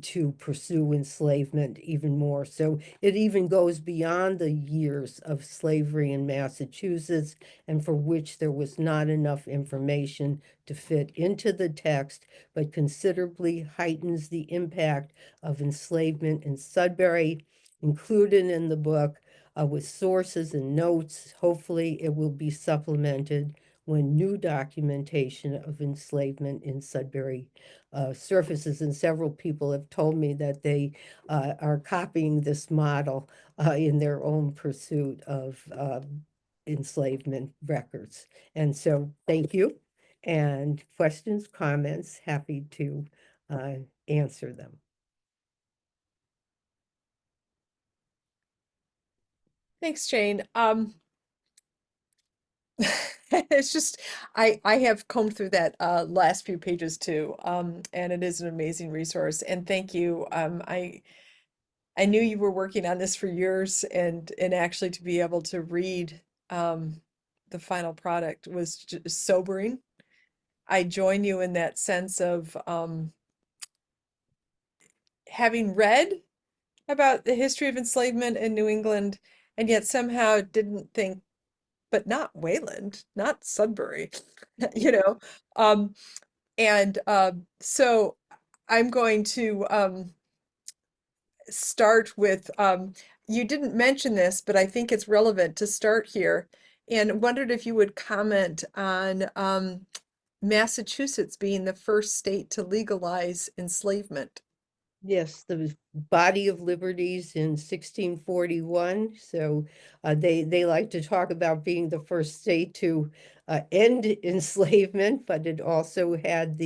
to pursue enslavement even more. So it even goes beyond the years of slavery in Massachusetts, and for which there was not enough information to fit into the text, but considerably heightens the impact of enslavement in Sudbury, included in the book with sources and notes. Hopefully it will be supplemented when new documentation of enslavement in Sudbury surfaces, and several people have told me that they are copying this model in their own pursuit of enslavement records. And so thank you. And questions, comments, happy to answer them. Thanks, Jane. It's just I have combed through that last few pages too, and it is an amazing resource. And thank you. I knew you were working on this for years, and actually to be able to read the final product was just sobering. I join you in that sense of having read about the history of enslavement in New England, and yet somehow didn't think, but not Wayland, not Sudbury, you know. Um, and so I'm going to start with, you didn't mention this, but I think it's relevant to start here, and wondered if you would comment on Massachusetts being the first state to legalize enslavement. Yes, the Body of Liberties in 1641. So they like to talk about being the first state to end enslavement, but it also had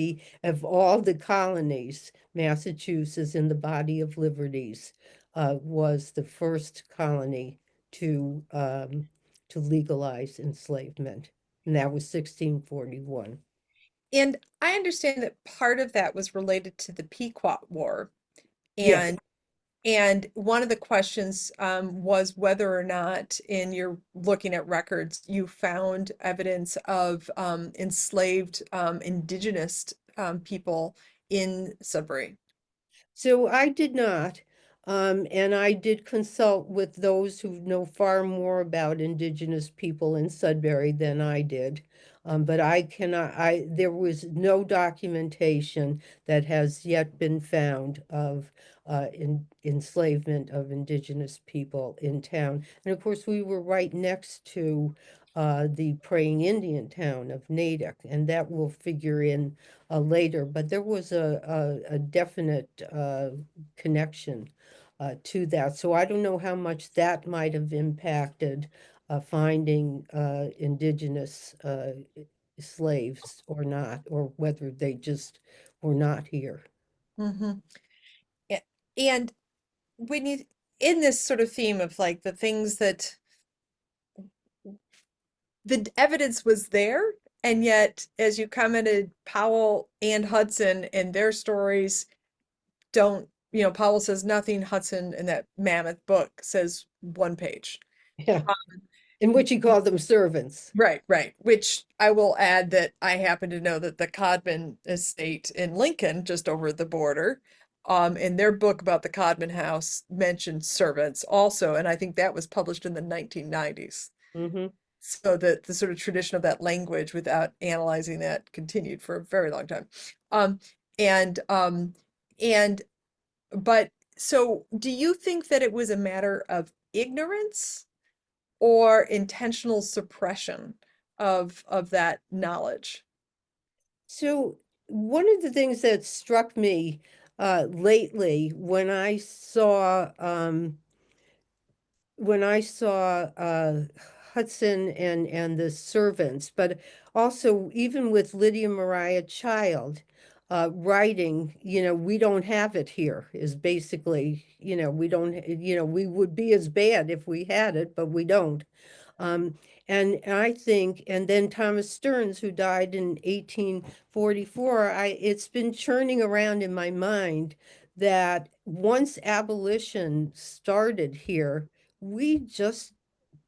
of all the colonies, Massachusetts in the Body of Liberties was the first colony to legalize enslavement, and that was 1641. And I understand that part of that was related to the Pequot War. Yes. And one of the questions was whether or not, in your looking at records, you found evidence of enslaved indigenous people in Sudbury. So I did not. And I did consult with those who know far more about Indigenous people in Sudbury than I did. But there was no documentation that has yet been found of enslavement of Indigenous people in town. And of course, we were right next to the praying Indian town of Natick, and that will figure in later. But there was a definite connection to that. So I don't know how much that might have impacted finding indigenous slaves or not, or whether they just were not here. Hmm. And when you, in this sort of theme of like the things that the evidence was there, and yet, as you commented, Powell and Hudson and their stories don't, Powell says nothing, Hudson in that mammoth book says one page. Yeah, in which he called them servants. Right, right. Which I will add that I happen to know that the Codman estate in Lincoln, just over the border, in their book about the Codman House, mentioned servants also, and I think that was published in the 1990s. Hmm. So that the sort of tradition of that language, without analyzing that, continued for a very long time. Um, and and but so do you think that it was a matter of ignorance or intentional suppression of that knowledge? So one of the things that struck me lately when I saw Hudson and the servants, but also even with Lydia Maria Child writing, we don't have it here is basically, we don't, we would be as bad if we had it, but we don't. Um, and I think, and then Thomas Stearns, who died in 1844, it's been churning around in my mind that once abolition started here, we just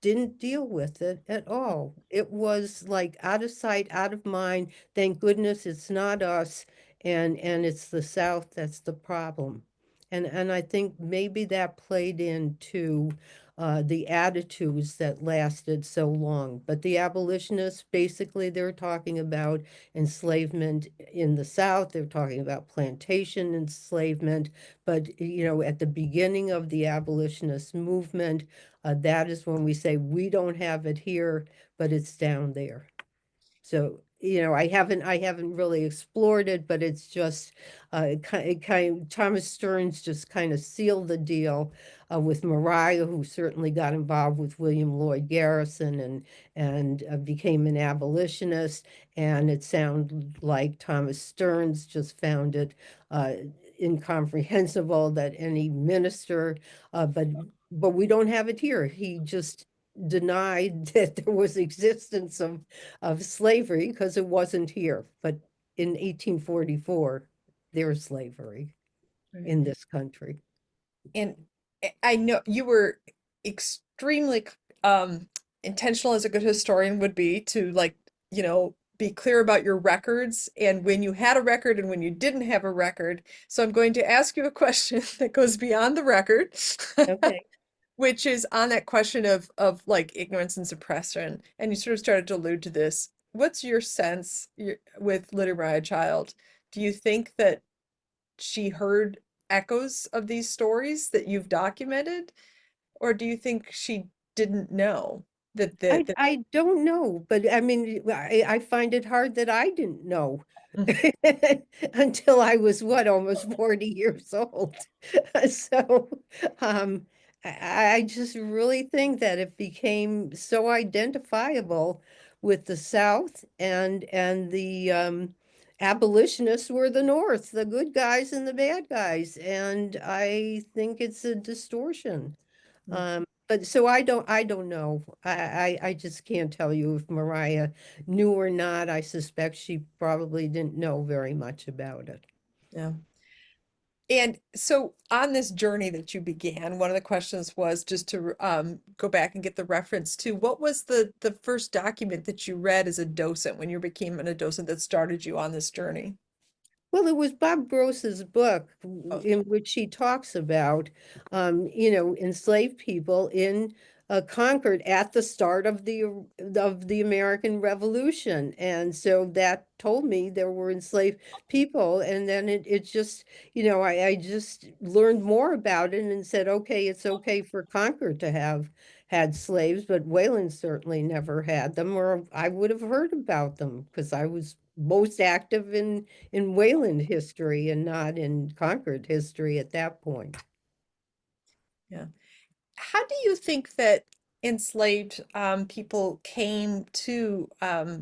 didn't deal with it at all. It was like out of sight, out of mind. Thank goodness it's not us, and it's the South that's the problem. And I think maybe that played into the attitudes that lasted so long. But the abolitionists, basically, they're talking about enslavement in the South. They're talking about plantation enslavement. But, at the beginning of the abolitionist movement, that is when we say we don't have it here, but it's down there. So, I haven't really explored it, but it's just Thomas Stearns just kind of sealed the deal with Mariah, who certainly got involved with William Lloyd Garrison and became an abolitionist. And it sounded like Thomas Stearns just found it incomprehensible that any minister, but we don't have it here. He just denied that there was existence of slavery because it wasn't here. But in 1844, there's slavery Right. in this country. And I know you were extremely intentional, as a good historian would be, to like, be clear about your records and when you had a record and when you didn't have a record. So I'm going to ask you a question that goes beyond the record, Okay. which is on that question of like ignorance and suppression. And you sort of started to allude to this. What's your sense with Literary Child? Do you think that she heard echoes of these stories that you've documented, or do you think she didn't know that that? I don't know, but I mean, I find it hard that I didn't know Mhm. until I was almost 40 years old. So, um, I just really think that it became so identifiable with the South and the abolitionists were the North, the good guys and the bad guys, and I think it's a distortion. But so I don't know. I just can't tell you if Mariah knew or not. I suspect she probably didn't know very much about it. Yeah. And so on this journey that you began, one of the questions was just to go back and get the reference to what was the first document that you read as a docent when you became a docent that started you on this journey? Well, it was Bob Gross's book Oh, in which he talks about, enslaved people in conquered at the start of the American Revolution. And so that told me there were enslaved people. And then it just, I just learned more about it and said, okay, it's okay for Concord to have had slaves, but Wayland certainly never had them, or I would have heard about them because I was most active in Wayland history and not in Concord history at that point. Yeah. How do you think that enslaved people came to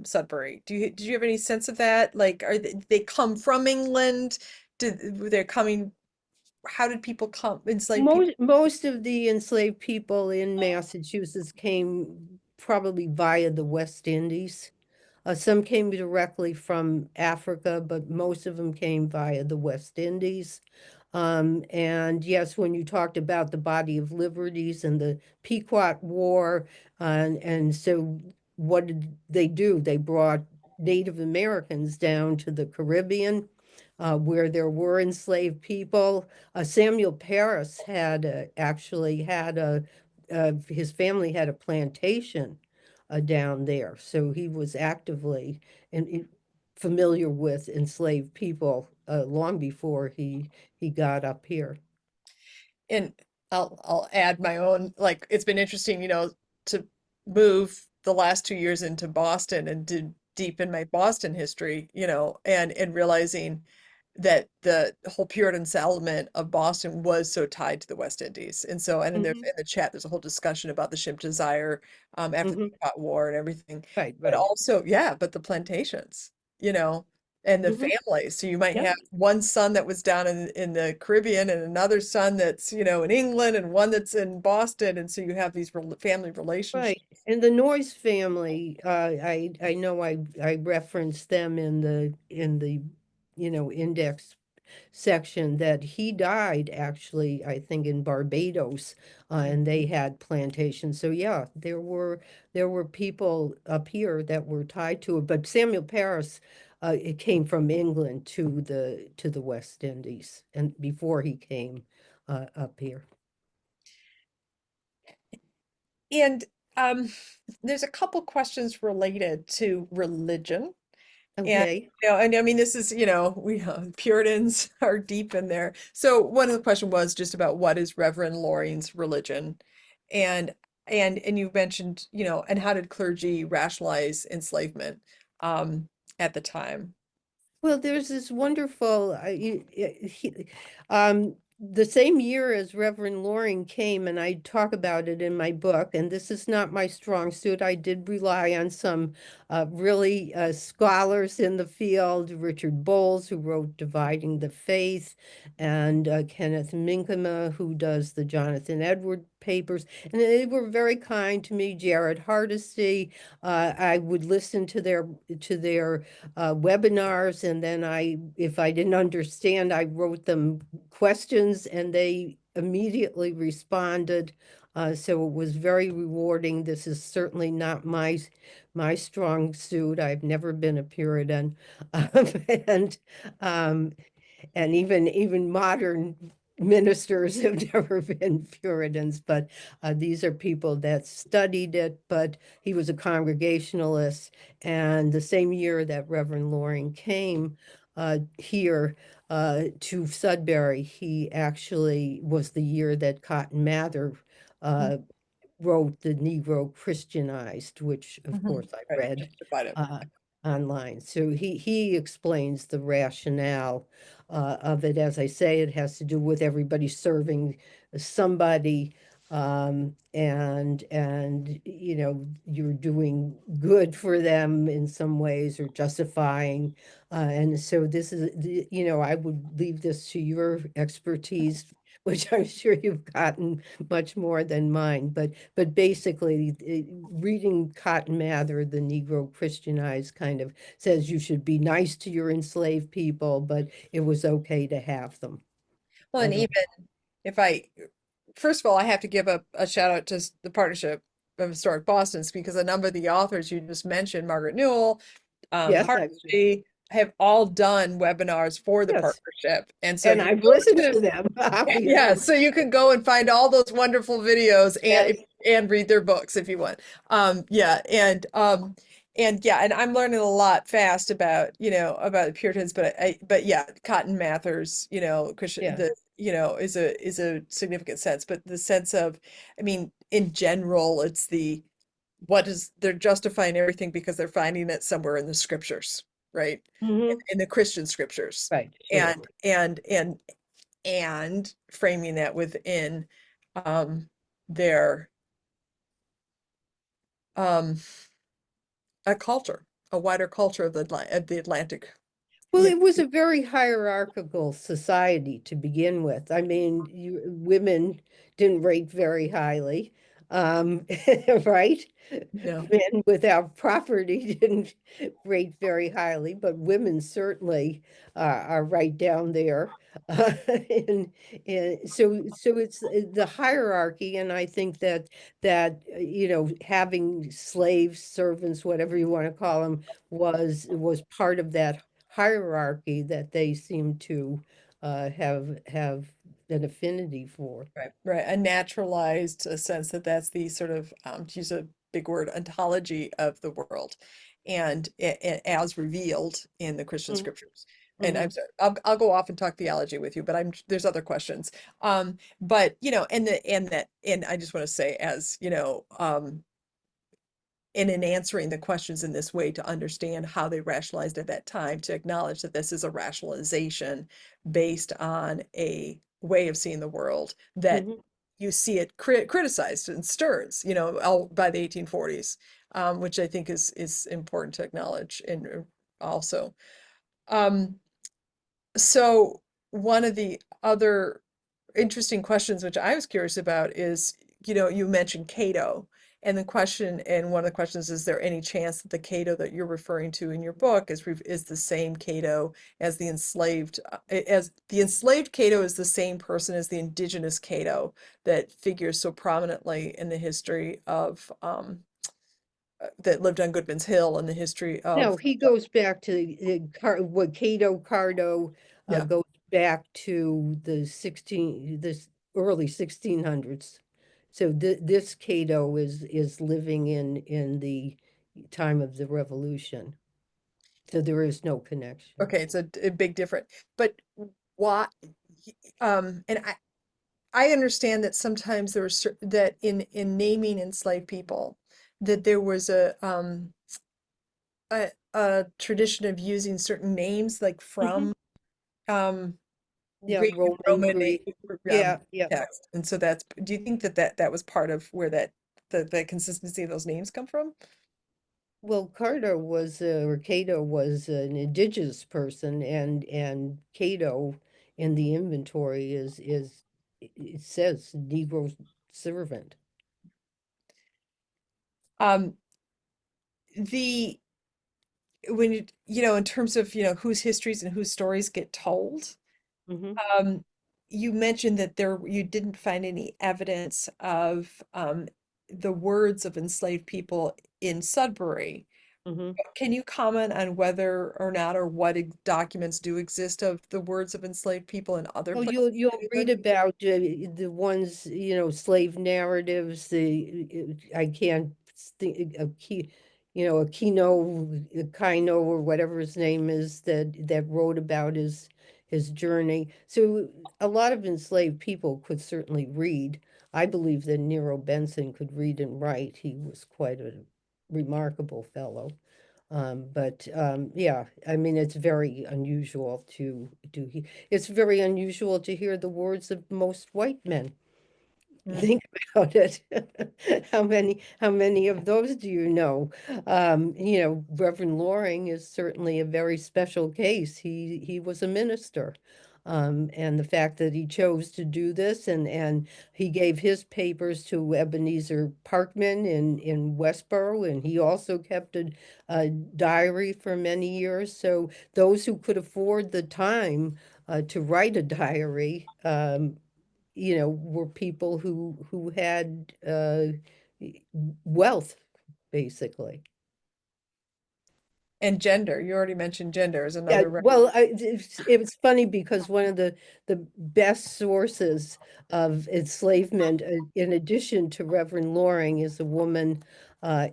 Sudbury? Did you have any sense of that? Like, they come from England? Were they coming? How did people come? Enslaved people? Most of the enslaved people in Massachusetts came probably via the West Indies. Some came directly from Africa, but most of them came via the West Indies. And yes, when you talked about the body of liberties and the Pequot War, and so what did they do? They brought Native Americans down to the Caribbean, where there were enslaved people. Samuel Parris had actually had his family had a plantation down there. So he was actively familiar with enslaved people long before he got up here. And I'll add my own, like, it's been interesting, to move the last 2 years into Boston and to deepen my Boston history, and realizing that the whole Puritan settlement of Boston was so tied to the West Indies. And so, and in Hmm. the chat, there's a whole discussion about the ship Desire after the Hmm. Pequot War and everything. Right, But right. also, yeah, but the plantations, you know, and the Hmm. families. So you might Yep. have one son that was down in the Caribbean and another son that's, in England and one that's in Boston. And so you have these family relationships. Right. And the Noyes family, I know I referenced them in the index section that he died actually, I think in Barbados, and they had plantations. So yeah, there were people up here that were tied to it. But Samuel Parris, it came from England to the West Indies, and before he came up here. And um, there's a couple questions related to religion. And, Okay. and I mean, this is, we Puritans are deep in there. So one of the question was just about what is Reverend Loring's religion? And and you mentioned, and how did clergy rationalize enslavement at the time? Well, there's this wonderful, the same year as Reverend Loring came, and I talk about it in my book, and this is not my strong suit. I did rely on some really scholars in the field, Richard Bowles, who wrote Dividing the Faith, and Kenneth Minkema, who does the Jonathan Edward papers, and they were very kind to me. Jared Hardesty, I would listen to their webinars, and then if I didn't understand, I wrote them questions and they immediately responded. So it was very rewarding. This is certainly not my strong suit. I've never been a Puritan. And um, and even modern ministers have never been Puritans, but these are people that studied it. But he was a Congregationalist, and the same year that Reverend Loring came here to Sudbury, he actually was the year that Cotton Mather uh, wrote The Negro Christianized, which of Mhm. course I Right, read just about it. uh, online. So he explains the rationale of it. As I say, it has to do with everybody serving somebody, and you're doing good for them in some ways or justifying. And so this is I would leave this to your expertise, which I'm sure you've gotten much more than mine. But basically, reading Cotton Mather, the Negro Christianized, kind of says you should be nice to your enslaved people, but it was okay to have them. Well, and Although, even if first of all, I have to give a shout out to the Partnership of Historic Boston's, because a number of the authors you just mentioned, Margaret Newell, yes, Hardesty, have all done webinars for the yes, partnership. And so if and you I've go listened to to them, yeah, obviously. so you can go and find all those wonderful videos, and Yes, and read their books if you want. Yeah, and yeah, and I'm learning a lot fast about, about the Puritans, but yeah, Cotton Mather's, Christian, Yeah. is a significant sense, but the sense of, I mean, in general, it's they're justifying everything because they're finding it somewhere in the scriptures, right? Hmm. In the Christian scriptures. Right, sure. And framing that within um their um a culture, a wider culture of the Atlantic. Well, Yeah, it was a very hierarchical society to begin with. I mean, women didn't rate very highly, um, right? no. Men without property didn't rate very highly, but women certainly are right down there. And, so it's the hierarchy, and I think that having slaves, servants, whatever you want to call them, was part of that hierarchy that they seem to have an affinity for. Right, right. A naturalized sense that that's the sort of, to use a big word, ontology of the world, and as revealed in the Christian scriptures. And I'm Mm-hmm. sorry, I'll go off and talk theology with you, but there's other questions. But and I just want to say, as and in answering the questions in this way, to understand how they rationalized at that time, to acknowledge that this is a rationalization based on a way of seeing the world that Mm-hmm. you see it criticized in Stearns, by the 1840s, which I think is important to acknowledge. And also, um, so one of the other interesting questions, which I was curious about, is, you mentioned Cato, and one of the questions, is there any chance that the Cato that you're referring to in your book is the same Cato as the enslaved Cato is the same person as the indigenous Cato that figures so prominently in the history of that lived on Goodman's Hill, in the history No, of, he goes back to what Cato Cardo yeah. goes back to this early 1600s. So this Cato is living in the time of the Revolution. So there is no connection. Okay, it's a big difference. But why? And I understand that sometimes there was that in naming enslaved people, that there was a tradition of using certain names, like Mhm. from um Yeah, Greek and Roman, Roman Greek. Yeah, yeah. text, and so do you think that was part of where the consistency of those names come from? Well, or Cato was an indigenous person, and Cato in the inventory it says Negro servant. Um, the when in terms of, whose histories and whose stories get told. Hmm. Um, you mentioned that you didn't find any evidence of the words of enslaved people in Sudbury. Hmm. Can you comment on whether or not, or what documents do exist of the words of enslaved people in other Well, places you'll that you read lived? about the ones, slave narratives. I can't think of Aquino or whatever his name is that wrote about his journey. So a lot of enslaved people could certainly read. I believe that Nero Benson could read and write. He was quite a remarkable fellow. But yeah, I mean, it's very unusual it's very unusual to hear the words of most white men. Mm. Think about it. How many of those do you know? Reverend Loring is certainly a very special case. He was a minister. And the fact that he chose to do this, and he gave his papers to Ebenezer Parkman in Westboro, and he also kept a diary for many years. So those who could afford the time to write a diary, were people who had wealth, basically. And gender, you already mentioned gender as Yeah, another. well, it was funny because one of the best sources of enslavement, in addition to Reverend Loring, is a woman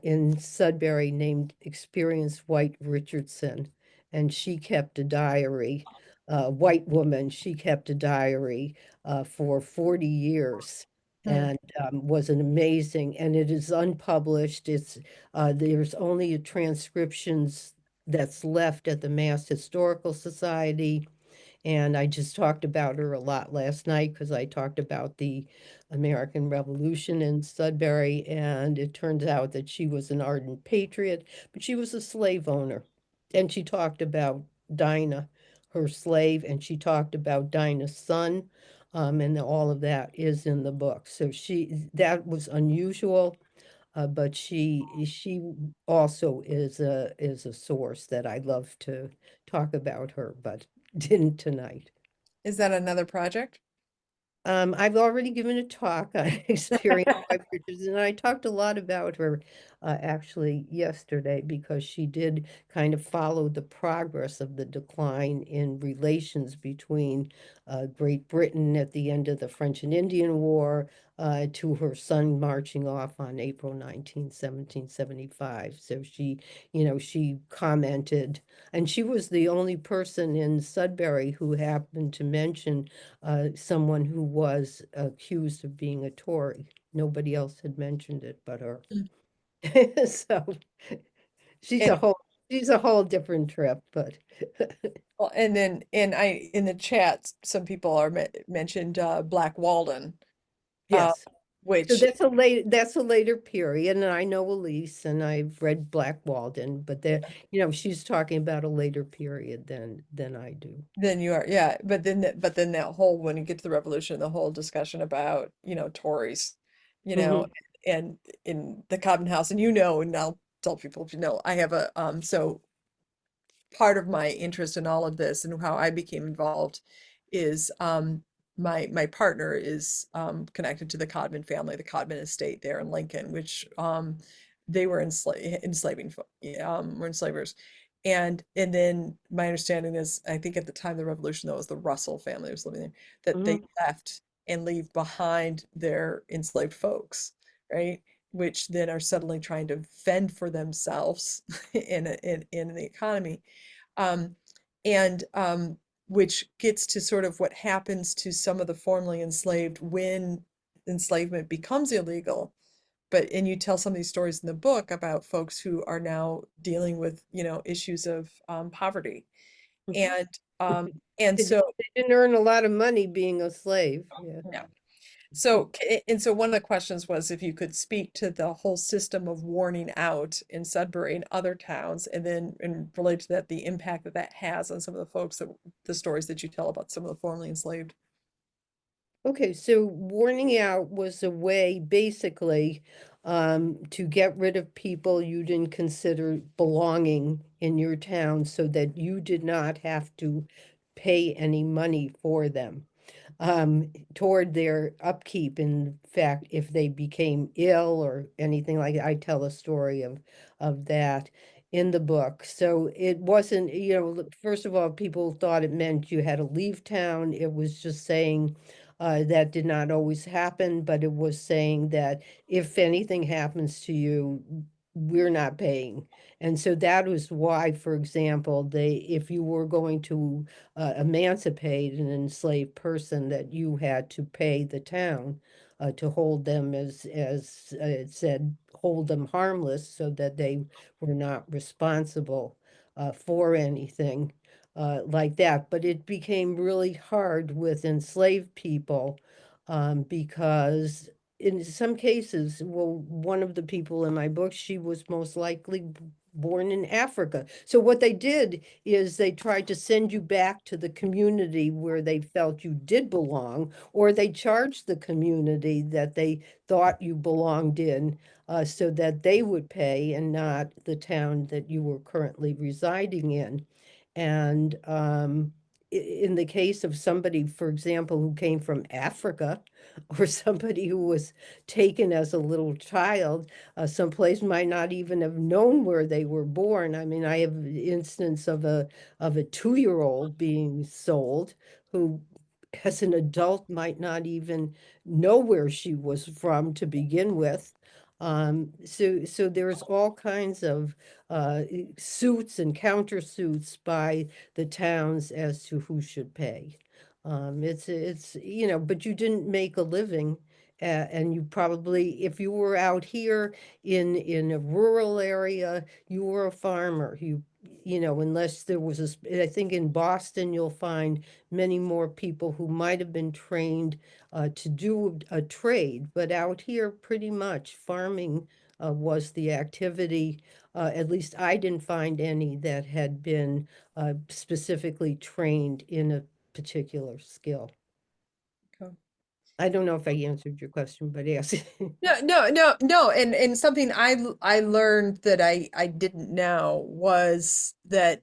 in Sudbury named Experience White Richardson, and she kept a diary. White woman, she kept a diary for 40 years. Hmm. And was an amazing, and it is unpublished. It's there's only transcriptions that's left at the Mass Historical Society. And I just talked about her a lot last night because I talked about the American Revolution in Sudbury. And it turns out that she was an ardent patriot, but she was a slave owner. And she talked about Dinah, her slave, and she talked about Dinah's son. And all of that is in the book. So that was unusual. But she also is a source that I love to talk about her, but didn't tonight. Is that another project? I've already given a talk on experience by Bridges, and I talked a lot about her actually yesterday because she did kind of follow the progress of the decline in relations between Great Britain at the end of the French and Indian War to her son marching off on April 19, 1775. So she commented, and she was the only person in Sudbury who happened to mention someone who was accused of being a Tory. Nobody else had mentioned it but her. Mm. So she's And a whole she's a whole different trip, but well, and then in the chat, some people are mentioned Black Walden, uh, yes. So which that's a later period, and I know Elise and I've read Black Walden, but she's talking about a later period than I do. then you are, yeah. But then that whole, when you get to the revolution, the whole discussion about, Tories, you know, Hmm. and in the Cobden House, and I'll tell people, if I have so part of my interest in all of this and how I became involved is my partner is connected to the Codman family, the Codman estate there in Lincoln, which they were were enslavers. And then my understanding is, I think at the time of the revolution, that was the Russell family who was living there, that they Hmm. left and leave behind their enslaved folks, right? Which then are suddenly trying to fend for themselves in the economy, um, and which gets to sort of what happens to some of the formerly enslaved when enslavement becomes illegal. And you tell some of these stories in the book about folks who are now dealing with, issues of poverty. And um, and They, so they didn't earn a lot of money being a slave. Yeah. yeah. So one of the questions was if you could speak to the whole system of warning out in Sudbury and other towns, and then and relate to that the impact that that has on some of the folks, the stories that you tell about some of the formerly enslaved. Okay, so warning out was a way basically to get rid of people you didn't consider belonging in your town so that you did not have to pay any money for them toward their upkeep. In fact, if they became ill or anything like that, I tell a story of that in the book. So it wasn't, first of all, people thought it meant you had to leave town. It was just saying that did not always happen, but it was saying that if anything happens to you, we're not paying. And so that was why, for example, if you were going to emancipate an enslaved person, that you had to pay the town to hold them, as it said, hold them harmless, so that they were not responsible for anything like that. But it became really hard with enslaved people because in some cases, well, one of the people in my book, she was most likely born in Africa. So what they did is they tried to send you back to the community where they felt you did belong, or they charged the community that they thought you belonged in so that they would pay and not the town that you were currently residing in. And in the case of somebody, for example, who came from Africa, or somebody who was taken as a little child, someplace might not even have known where they were born. I mean, I have an instance of a 2-year-old being sold who, as an adult, might not even know where she was from to begin with. So there's all kinds of suits and countersuits by the towns as to who should pay. It's but you didn't make a living, and you probably, if you were out here in a rural area, you were a farmer. Unless there was I think in Boston you'll find many more people who might have been trained to do a trade, but out here, pretty much farming was the activity. At least I didn't find any that had been specifically trained in a particular skill. Okay. I don't know if I answered your question, but yes. No. And something I learned that I didn't know was that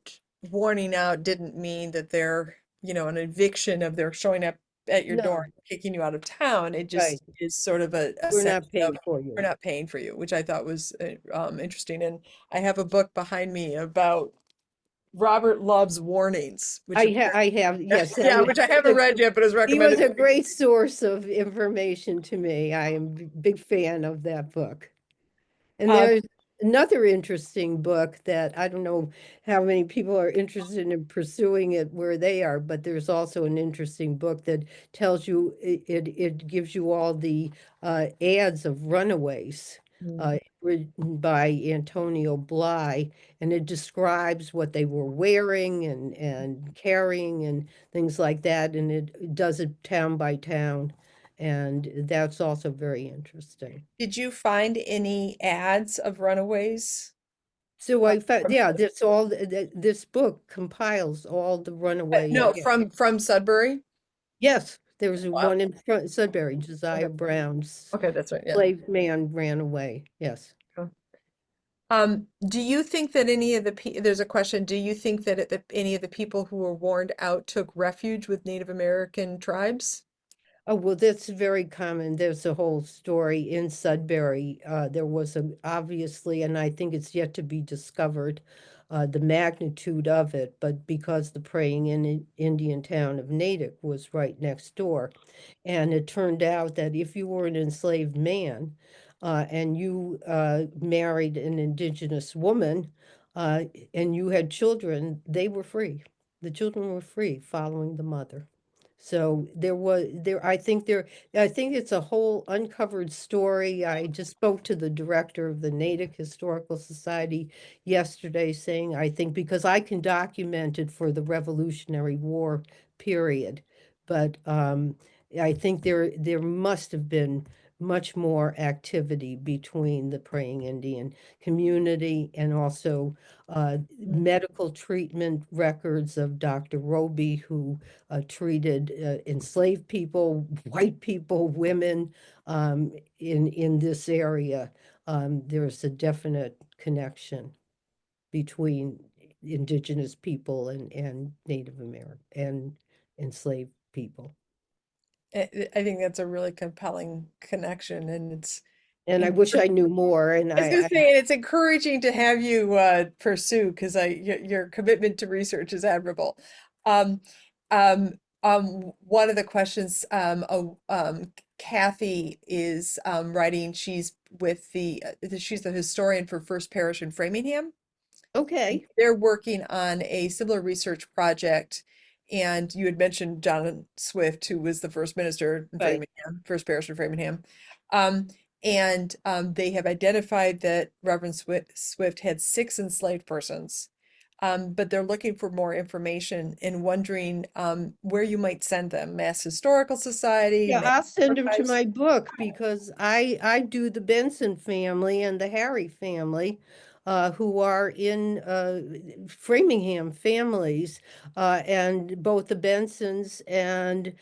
warning out didn't mean that they're, an eviction of they're showing up at your door No, and kicking you out of town. It right. just is sort of a We're sense not of paying for we're you. not paying for you, which I thought was interesting. And I have a book behind me about Robert Love's warnings, which I have, yes. yeah, which I haven't read yet, but is He was recommended. a great source of information to me. I am a big fan of that book. And Um, there's another interesting book that I don't know how many people are interested in pursuing it where they are, but there's also an interesting book that tells you, it gives you all the ads of runaways, written by Antonio Bly, and it describes what they were wearing and carrying and things like that, and it does it town by town, and that's also very interesting. Did you find any ads of runaways? So I found, From, yeah, this book compiles all the runaway. no, from Sudbury. Yes, there was Wow. one in front, Sudbury, Okay. Josiah Brown's Okay, that's right. Yeah. slave man ran away. Yes. Okay. Do you think that there's a question, do you think that any of the people who were warned out took refuge with Native American tribes? Oh, well, that's very common. There's a whole story in Sudbury. There was obviously, and I think it's yet to be discovered, the magnitude of it, but because the praying in Indian town of Natick was right next door. And it turned out that if you were an enslaved man and you married an indigenous woman uh, and you had children, they were free. The children were free following the mother. So I think it's a whole uncovered story. I just spoke to the director of the Natick Historical Society yesterday saying, I think because I can document it for the Revolutionary War period, but I think there must have been much more activity between the praying Indian community and also medical treatment records of Dr. Roby, who treated enslaved people, white people, women in this area. There's a definite connection between indigenous people and Native American and enslaved people. I think that's a really compelling connection, and it's And I wish I knew more. And I was gonna say, and it's encouraging to have you pursue because your commitment to research is admirable. Um, one of the questions, Kathy is writing. She's with she's the historian for First Parish in Framingham. okay, They're working on a similar research project. And you had mentioned John Swift, who was the first minister in right. Framingham, first parish in Framingham. And they have identified that Reverend Swift had 6 enslaved persons. But they're looking for more information and wondering where you might send them. Mass Historical Society, Yeah, Mass I'll send them to Archives. my book because I do the Benson family and the Harry family, who are in Framingham families, and both the Bensons and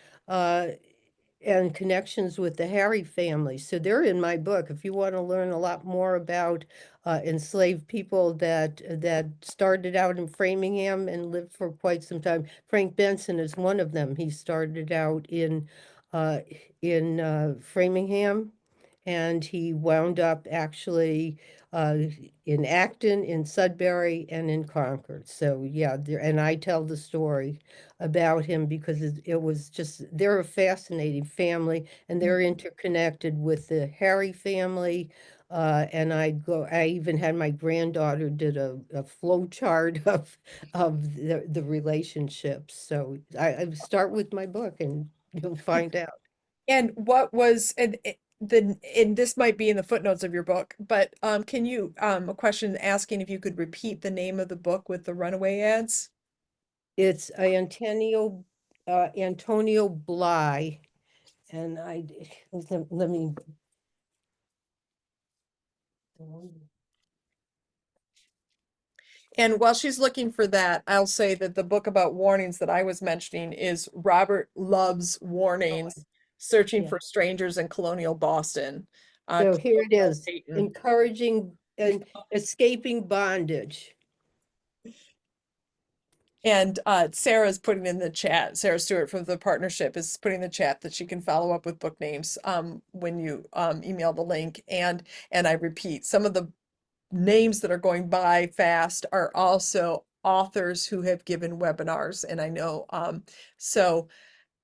and connections with the Harry family. So they're in my book. If you want to learn a lot more about enslaved people that started out in Framingham and lived for quite some time, Frank Benson is one of them. He started out uh, in Framingham, and he wound up actually uh, in Acton, in Sudbury, and in Concord. So yeah, and I tell the story about him because it was just, they're a fascinating family, and they're interconnected with the Harry family. And I even had my granddaughter did a flow chart of the relationships. So I start with my book and you'll find out. And what was and this might be in the footnotes of your book, but can you a question asking if you could repeat the name of the book with the runaway ads? It's Antonio Bly, and let me. And while she's looking for that, I'll say that the book about warnings that I was mentioning is Robert Love's Warnings, Searching Yeah. for Strangers in Colonial Boston. So here it Colonial is, Dayton. encouraging and escaping bondage. And Sarah's putting in the chat, Sarah Stewart from the partnership is putting in the chat that she can follow up with book names when you email the link. And I repeat, some of the names that are going by fast are also authors who have given webinars. And I know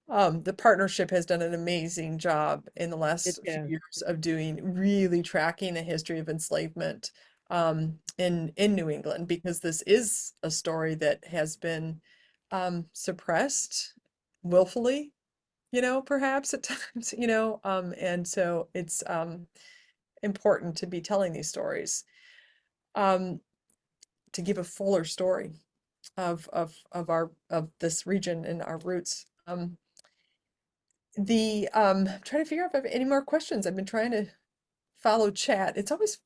the partnership has done an amazing job in the last few Yeah. years of doing really tracking the history of enslavement in New England, because this is a story that has been suppressed willfully, perhaps at times, and so it's important to be telling these stories, um, to give a fuller story of this region and our roots. I'm trying to figure out if I have any more questions. I've been trying to follow chat. It's always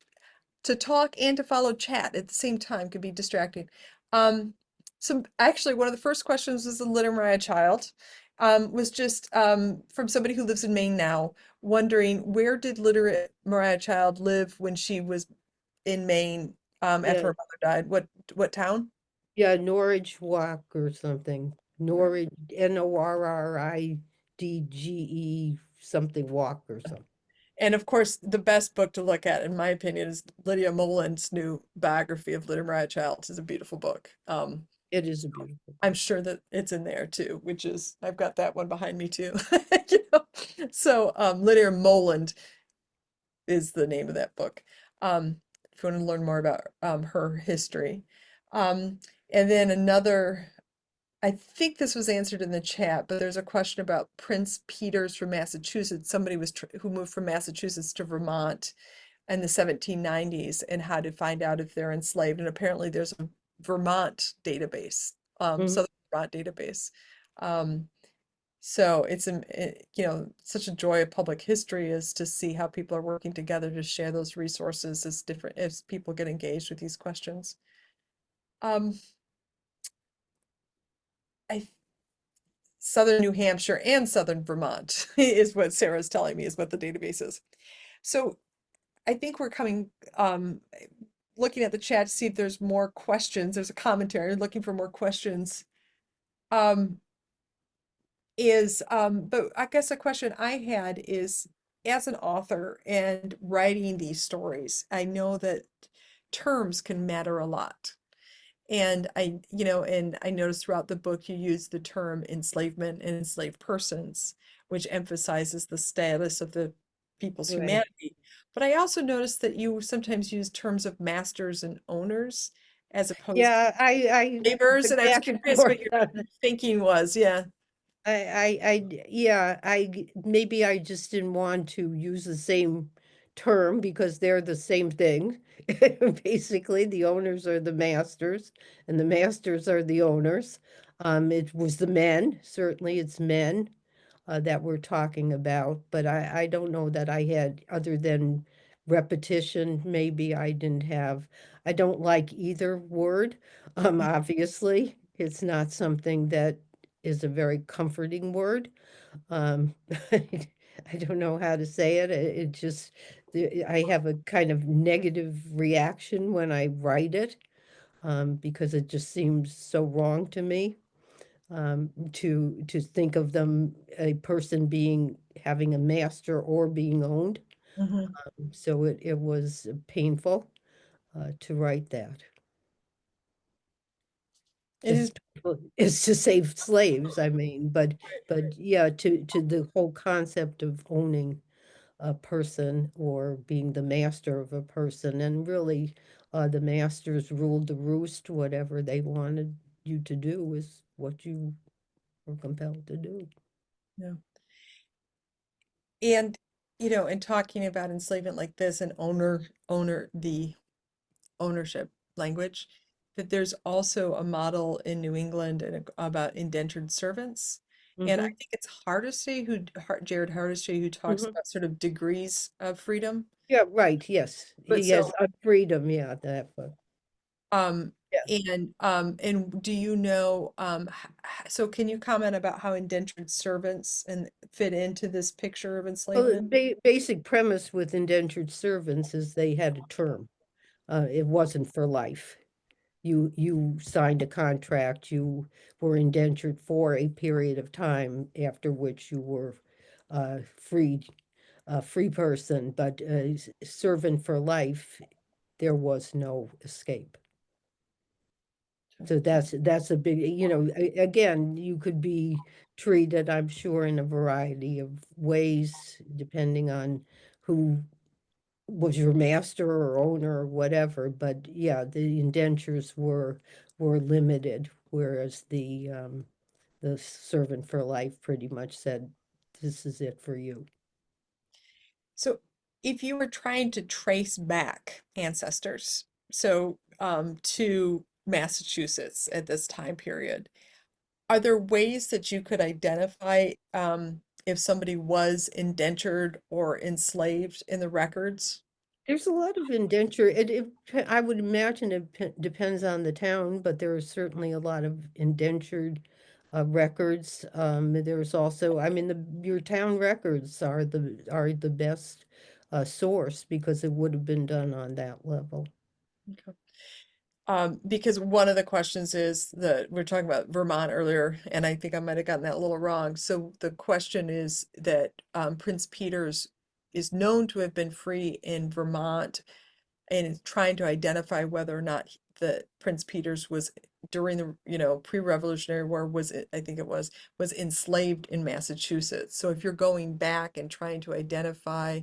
to talk and to follow chat at the same time can be distracting. So actually one of the first questions was the Little Mariah Child, was just from somebody who lives in Maine now, wondering where did Literate Mariah Child live when she was in Maine after Yeah. her mother died? What town? Yeah, Norwich Walk or something. Norwich, Noridge something walk or something. And of course, the best book to look at, in my opinion, is Lydia Moland's new biography of Little Mariah Child. It's a beautiful book. It is a beautiful. I'm sure that it's in there too, which is I've got that one behind me too. You know? So Lydia Moland is the name of that book. If you want to learn more about her history. Um, and then another, I think this was answered in the chat, but there's a question about Prince Peters from Massachusetts. Somebody was who moved from Massachusetts to Vermont in the 1790s, and how to find out if they're enslaved. And apparently there's a Vermont database, Mhm. Southern Vermont database. Um, so it's such a joy of public history is to see how people are working together to share those resources as people get engaged with these questions. Um, I Southern New Hampshire and Southern Vermont is what Sarah's telling me is what the database is. So I think we're looking at the chat to see if there's more questions. There's a commentary looking for more questions. Um, but I guess a question I had is, as an author and writing these stories, I know that terms can matter a lot. And I noticed throughout the book you use the term enslavement and enslaved persons, which emphasizes the status of the people's Right. humanity. But I also noticed that you sometimes use terms of masters and owners as opposed Yeah, I to slavers, went and I was back and curious what forth your on it. thinking was. Yeah. Yeah, maybe I just didn't want to use the same term because they're the same thing. Basically, the owners are the masters and the masters are the owners. It was the men, certainly it's men that we're talking about, but I don't know that I had, other than repetition, maybe I don't like either word. Obviously, it's not something that is a very comforting word. Um, I don't know how to say it. It just, I have a kind of negative reaction when I write it, because it just seems so wrong to me, to think of them, a person being, having a master or being owned. Mhm. So it was painful, to write that. It is. It's to save slaves, I mean, but yeah, to the whole concept of owning a person or being the master of a person, and really, the masters ruled the roost. Whatever they wanted you to do is what you were compelled to do. Yeah. And, in talking about enslavement like this and the ownership language, that there's also a model in New England about indentured servants. And I Hmm. think it's Jared Hardesty, who talks Hmm. about sort of degrees of freedom. Yeah, right, yes. But He has so, freedom, yeah, that book. um, Yes. and do you know, so can you comment about how indentured servants and fit into this picture of Well, the enslavement? basic premise with indentured servants is they had a term. It wasn't for life. You signed a contract, you were indentured for a period of time, after which you were, freed, a free person, but servant for life, there was no escape. So that's a big, again, you could be treated, I'm sure, in a variety of ways, depending on who was your master or owner or whatever. But yeah, the indentures were limited, whereas the servant for life pretty much said, this is it for you. So if you were trying to trace back ancestors, so to Massachusetts at this time period, are there ways that you could identify if somebody was indentured or enslaved in the records? There's a lot of indenture. I would imagine it depends on the town, but there are certainly a lot of indentured records. There's also, I mean, your town records are the best source, because it would have been done on that level. Okay. Because one of the questions is that we are talking about Vermont earlier, and I think I might have gotten that a little wrong. So the question is that Prince Peter's is known to have been free in Vermont, and is trying to identify whether or not the Prince Peter's was during the, pre-Revolutionary War, I think it was enslaved in Massachusetts. So if you're going back and trying to identify,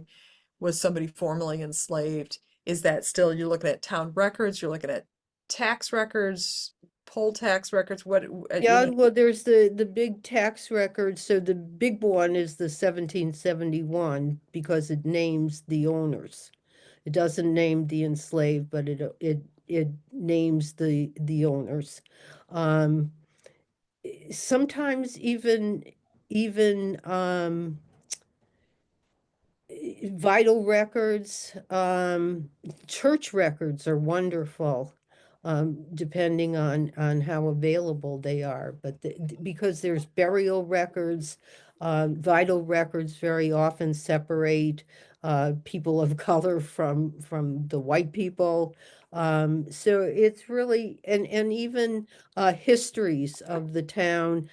was somebody formerly enslaved, is that still, you're looking at town records, you're looking at tax records, poll tax records, Yeah, well, there's the big tax record. So the big one is the 1771, because it names the owners. It doesn't name the enslaved, but it names the owners. Um, Sometimes even vital records, church records are wonderful, depending on how available they are. But because there's burial records, vital records very often separate people of color from the white people. So it's really, and even histories of the town.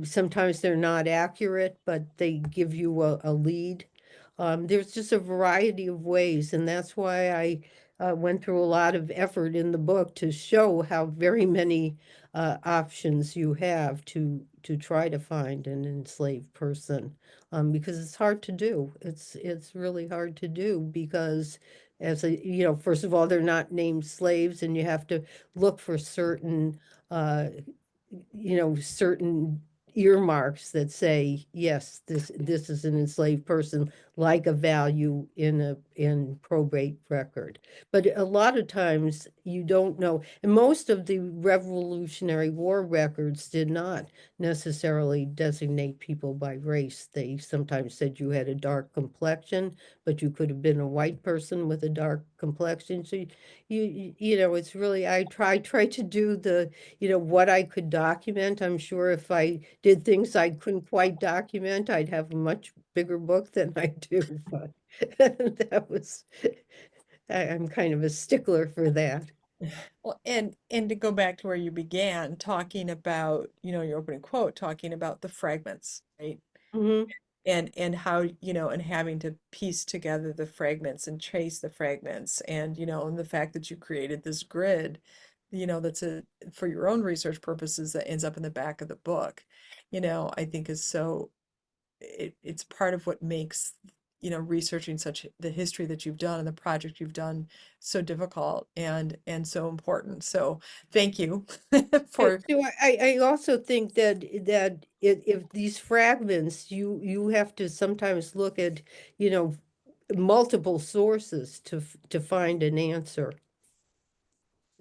Sometimes they're not accurate, but they give you a lead. There's just a variety of ways, and that's why I went through a lot of effort in the book to show how very many options you have to try to find an enslaved person, because it's hard to do. It's really hard to do, because first of all, they're not named slaves, and you have to look for uh, certain earmarks that say, yes, this is an enslaved person, like a value in probate record. But a lot of times you don't know, and most of the Revolutionary War records did not necessarily designate people by race. They sometimes said you had a dark complexion, but you could have been a white person with a dark complexion. So you know, it's really, I try to do the, you know, what I could document. I'm sure if I did things I couldn't quite document, I'd have a much bigger book than I do. But that was, I'm kind of a stickler for that. Well, and to go back to where you began, talking about, your opening quote, talking about the fragments, right? Hmm. And how, and having to piece together the fragments and trace the fragments, and the fact that you created this grid, that's for your own research purposes that ends up in the back of the book, I think is so it's part of what makes, researching such the history that you've done and the project you've done so difficult and so important. So thank you for So I also think that if these fragments, you have to sometimes look at, you know, multiple sources to find an answer.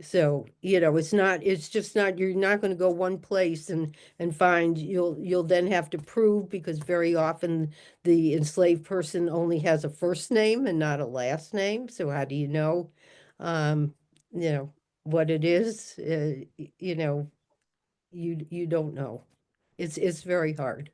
So, you know, it's just not, you're not going to go one place and find, you'll then have to prove, because very often the enslaved person only has a first name and not a last name. So how do you know, um, you know, what it is? You know, you don't know. It's very hard.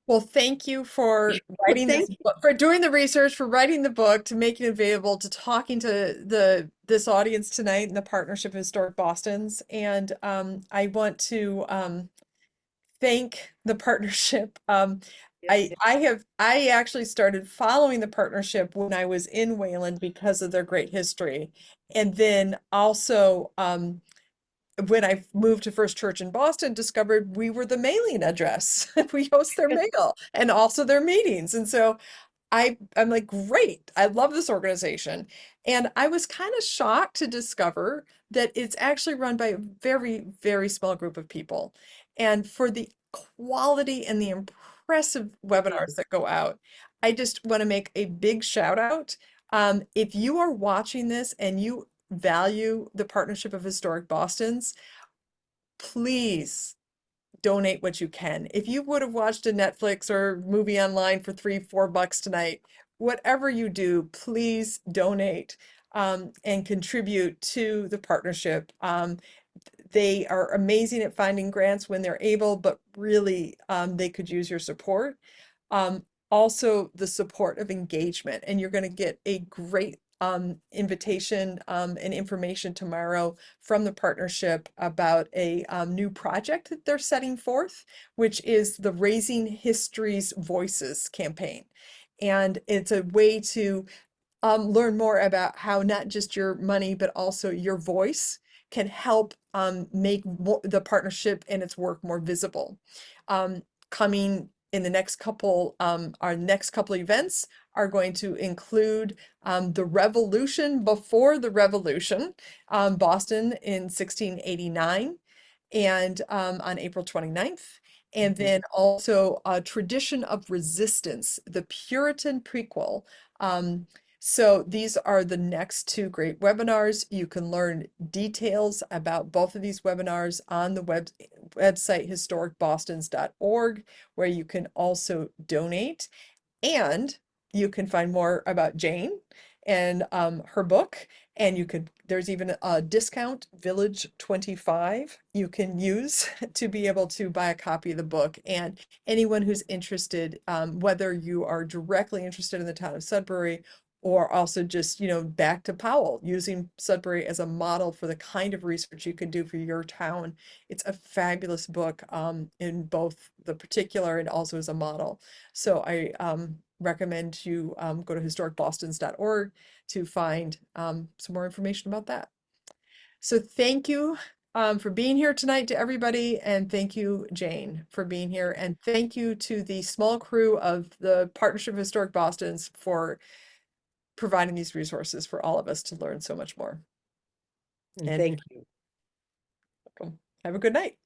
Well, thank you for Well, writing this thank book, for doing the research, for writing the book, to making it available, to talking to this audience tonight in the Partnership of Historic Bostons. And I want to thank the partnership. you. I actually started following the partnership when I was in Wayland because of their great history. And then also when I moved to First Church in Boston, discovered we were the mailing address. We host their mail and also their meetings. And so I'm like, great, I love this organization. And I was kind of shocked to discover that it's actually run by a very, very small group of people. And for the quality and the impressive webinars that go out, I just want to make a big shout out. If you are watching this and you value the Partnership of Historic Bostons, please donate what you can. If you would have watched a Netflix or movie online for $3, $4 tonight, whatever you do, please donate and contribute to the partnership. They are amazing at finding grants when they're able, but really they could use your support. Also, the support of engagement, and you're going to get a great invitation and information tomorrow from the partnership about a new project that they're setting forth, which is the Raising History's Voices campaign. And it's a way to learn more about how not just your money, but also your voice can help make the partnership and its work more visible. Coming in the next couple, our next couple events are going to include the Revolution before the Revolution, Boston in 1689, and on April 29th. And then also a Tradition of Resistance, the Puritan prequel. So these are the next two great webinars. You can learn details about both of these webinars on the website historicbostons.org, where you can also donate. And you can find more about Jane and her book. And there's even a discount, Village 25, you can use to be able to buy a copy of the book. And anyone who's interested, whether you are directly interested in the town of Sudbury, or also just, back to Powell, using Sudbury as a model for the kind of research you can do for your town. It's a fabulous book in both the particular and also as a model. So I recommend you go to historicbostons.org to find some more information about that. So thank you for being here tonight to everybody. And thank you, Jane, for being here. And thank you to the small crew of the Partnership of Historic Bostons for providing these resources for all of us to learn so much more. And And thank you. have a good night.